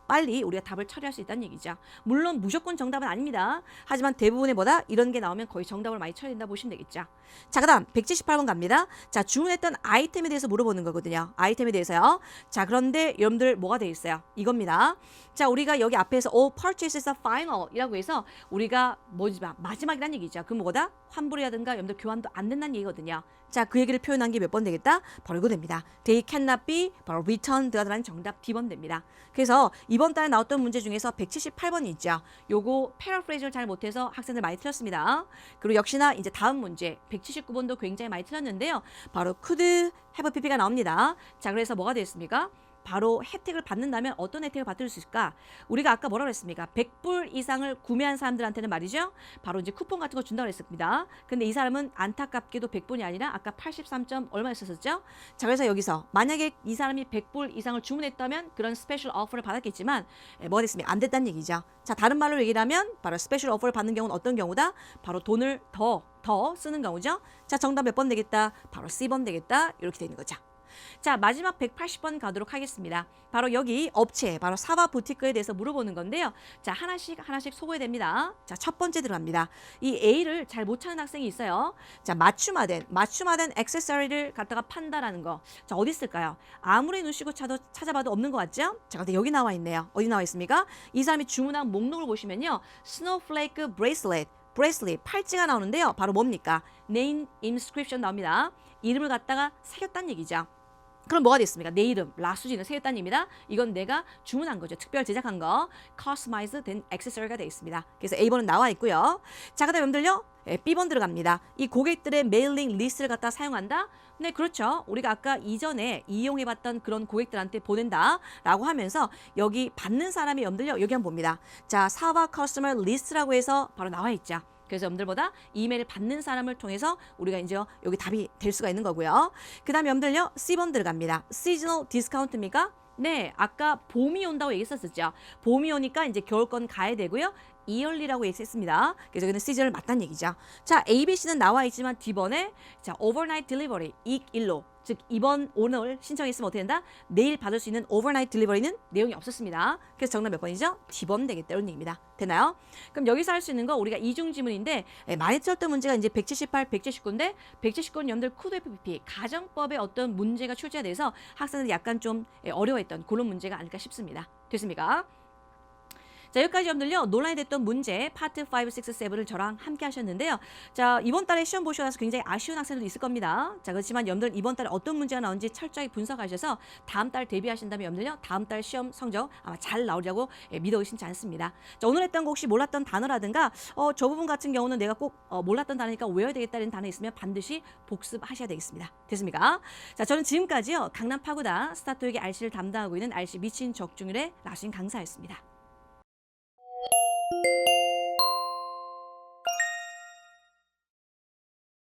빨리 우리가 답을 처리할 수 있다는 얘기죠. 물론 무조건 정답은 아닙니다. 하지만 대부분의 뭐다? 이런 게 나오면 거의 정답을 많이 처리된다 보시면 되겠죠. 자, 그다음 178번 갑니다. 자, 주문했던 아이템에 대해서 물어보는 거거든요. 아이템에 대해서요. 자, 그런데 여러분들 뭐가 되어 있어요? 이겁니다. 자, 우리가 여기 앞에서 all purchases are final 이라고 해서 우리가 마지막이란 얘기죠. 그럼 뭐다? 환불이라든가 여러분들 교환도 안 된다는 얘기거든요. 자, 그 얘기를 표현한 게 몇 번 되겠다? 바로 이거 됩니다. They cannot be 바로 returned라는 정답 D번 됩니다. 그래서 이번 달에 나왔던 문제 중에서 178번이 있죠. 요거 패러프레이즈를 잘 못해서 학생들 많이 틀렸습니다. 그리고 역시나 이제 다음 문제 179번도 굉장히 많이 틀렸는데요. 바로 could have pp가 나옵니다. 자, 그래서 뭐가 되겠습니까? 바로 혜택을 받는다면 어떤 혜택을 받을 수 있을까? 우리가 아까 뭐라고 했습니까? 100불 이상을 구매한 사람들한테는 말이죠. 바로 이제 쿠폰 같은 거 준다고 했습니다. 근데 이 사람은 안타깝게도 100분이 아니라 아까 83점 얼마였었죠? 자, 그래서 여기서 만약에 이 사람이 100불 이상을 주문했다면 그런 스페셜 오퍼를 받았겠지만 뭐가 됐습니까? 안 됐다는 얘기죠. 자, 다른 말로 얘기를 하면 바로 스페셜 오퍼를 받는 경우는 어떤 경우다? 바로 돈을 더 쓰는 경우죠. 자, 정답 몇 번 되겠다? 바로 C번 되겠다. 이렇게 되는 거죠. 자, 마지막 180번 가도록 하겠습니다. 바로 여기 업체, 바로 사와 부티크에 대해서 물어보는 건데요. 자, 하나씩 소개해 됩니다. 자, 첫 번째 들어갑니다. 이 A를 잘 못 찾는 학생이 있어요. 자, 맞춤화된 액세서리를 갖다가 판다라는 거. 자, 어디 있을까요? 아무리 눈시고 찾아봐도 없는 것 같죠? 자, 근데 여기 나와 있네요. 어디 나와 있습니까? 이 사람이 주문한 목록을 보시면요. 스노우플레이크 브레이슬렛, 팔찌가 나오는데요. 바로 뭡니까? 네임 인스크립션 나옵니다. 이름을 갖다가 새겼다는 얘기죠. 그럼 뭐가 됐습니까? 내 이름, 라수지는 새겼다는 얘기입니다. 이건 내가 주문한 거죠. 특별 제작한 거. customized 된 액세서리가 되어 있습니다. 그래서 A번은 나와 있고요. 자, 그다음 여러분들요. B번 들어갑니다. 이 고객들의 메일링 리스트를 갖다 사용한다? 네, 그렇죠. 우리가 아까 이전에 이용해봤던 그런 고객들한테 보낸다라고 하면서 여기 받는 사람이 여러분들요. 여기 한번 봅니다. 자, 사와 커스터머 리스트라고 해서 바로 나와 있죠. 그래서 여러분들보다 이메일을 받는 사람을 통해서 우리가 이제 여기 답이 될 수가 있는 거고요. 그 다음에 여러분들요. C번 들어갑니다. 시즈널 디스카운트입니까? 네, 아까 봄이 온다고 얘기했었죠. 봄이 오니까 이제 겨울 건 가야 되고요. 이얼리라고 얘기했습니다. 그래서 여기는 시즌을 맞다는 얘기죠. 자, ABC는 나와 있지만 D번에 자, overnight delivery, 일로 즉 이번 오늘 신청했으면 어떻게 된다? 내일 받을 수 있는 overnight delivery는 내용이 없었습니다. 그래서 정답 몇 번이죠? D번 되겠다 이런 얘기입니다. 되나요? 그럼 여기서 할 수 있는 거 우리가 이중 지문인데 많이 틀렸던 문제가 이제 178, 179인데 179는 여러분들 could FPP 가정법의 어떤 문제가 출제가 돼서 학생들이 약간 좀 어려워했던 그런 문제가 아닐까 싶습니다. 됐습니까? 자, 여기까지 여러분들요. 논란이 됐던 문제 파트 5, 6, 7을 저랑 함께 하셨는데요. 자, 이번 달에 시험 보시고 나서 굉장히 아쉬운 학생들도 있을 겁니다. 자, 그렇지만 여러분들 이번 달에 어떤 문제가 나온지 철저히 분석하셔서 다음 달 대비하신다면 여러분들요. 다음 달 시험 성적 아마 잘 나오려고 믿어 의심치 않습니다. 자, 오늘 했던 거 혹시 몰랐던 단어라든가 저 부분 같은 경우는 내가 꼭 몰랐던 단어니까 외워야 되겠다는 단어 있으면 반드시 복습하셔야 되겠습니다. 됐습니까? 자, 저는 지금까지요. 강남 파고다 스타토익의 RC를 담당하고 있는 RC 미친 적중률의 라신 강사였습니다.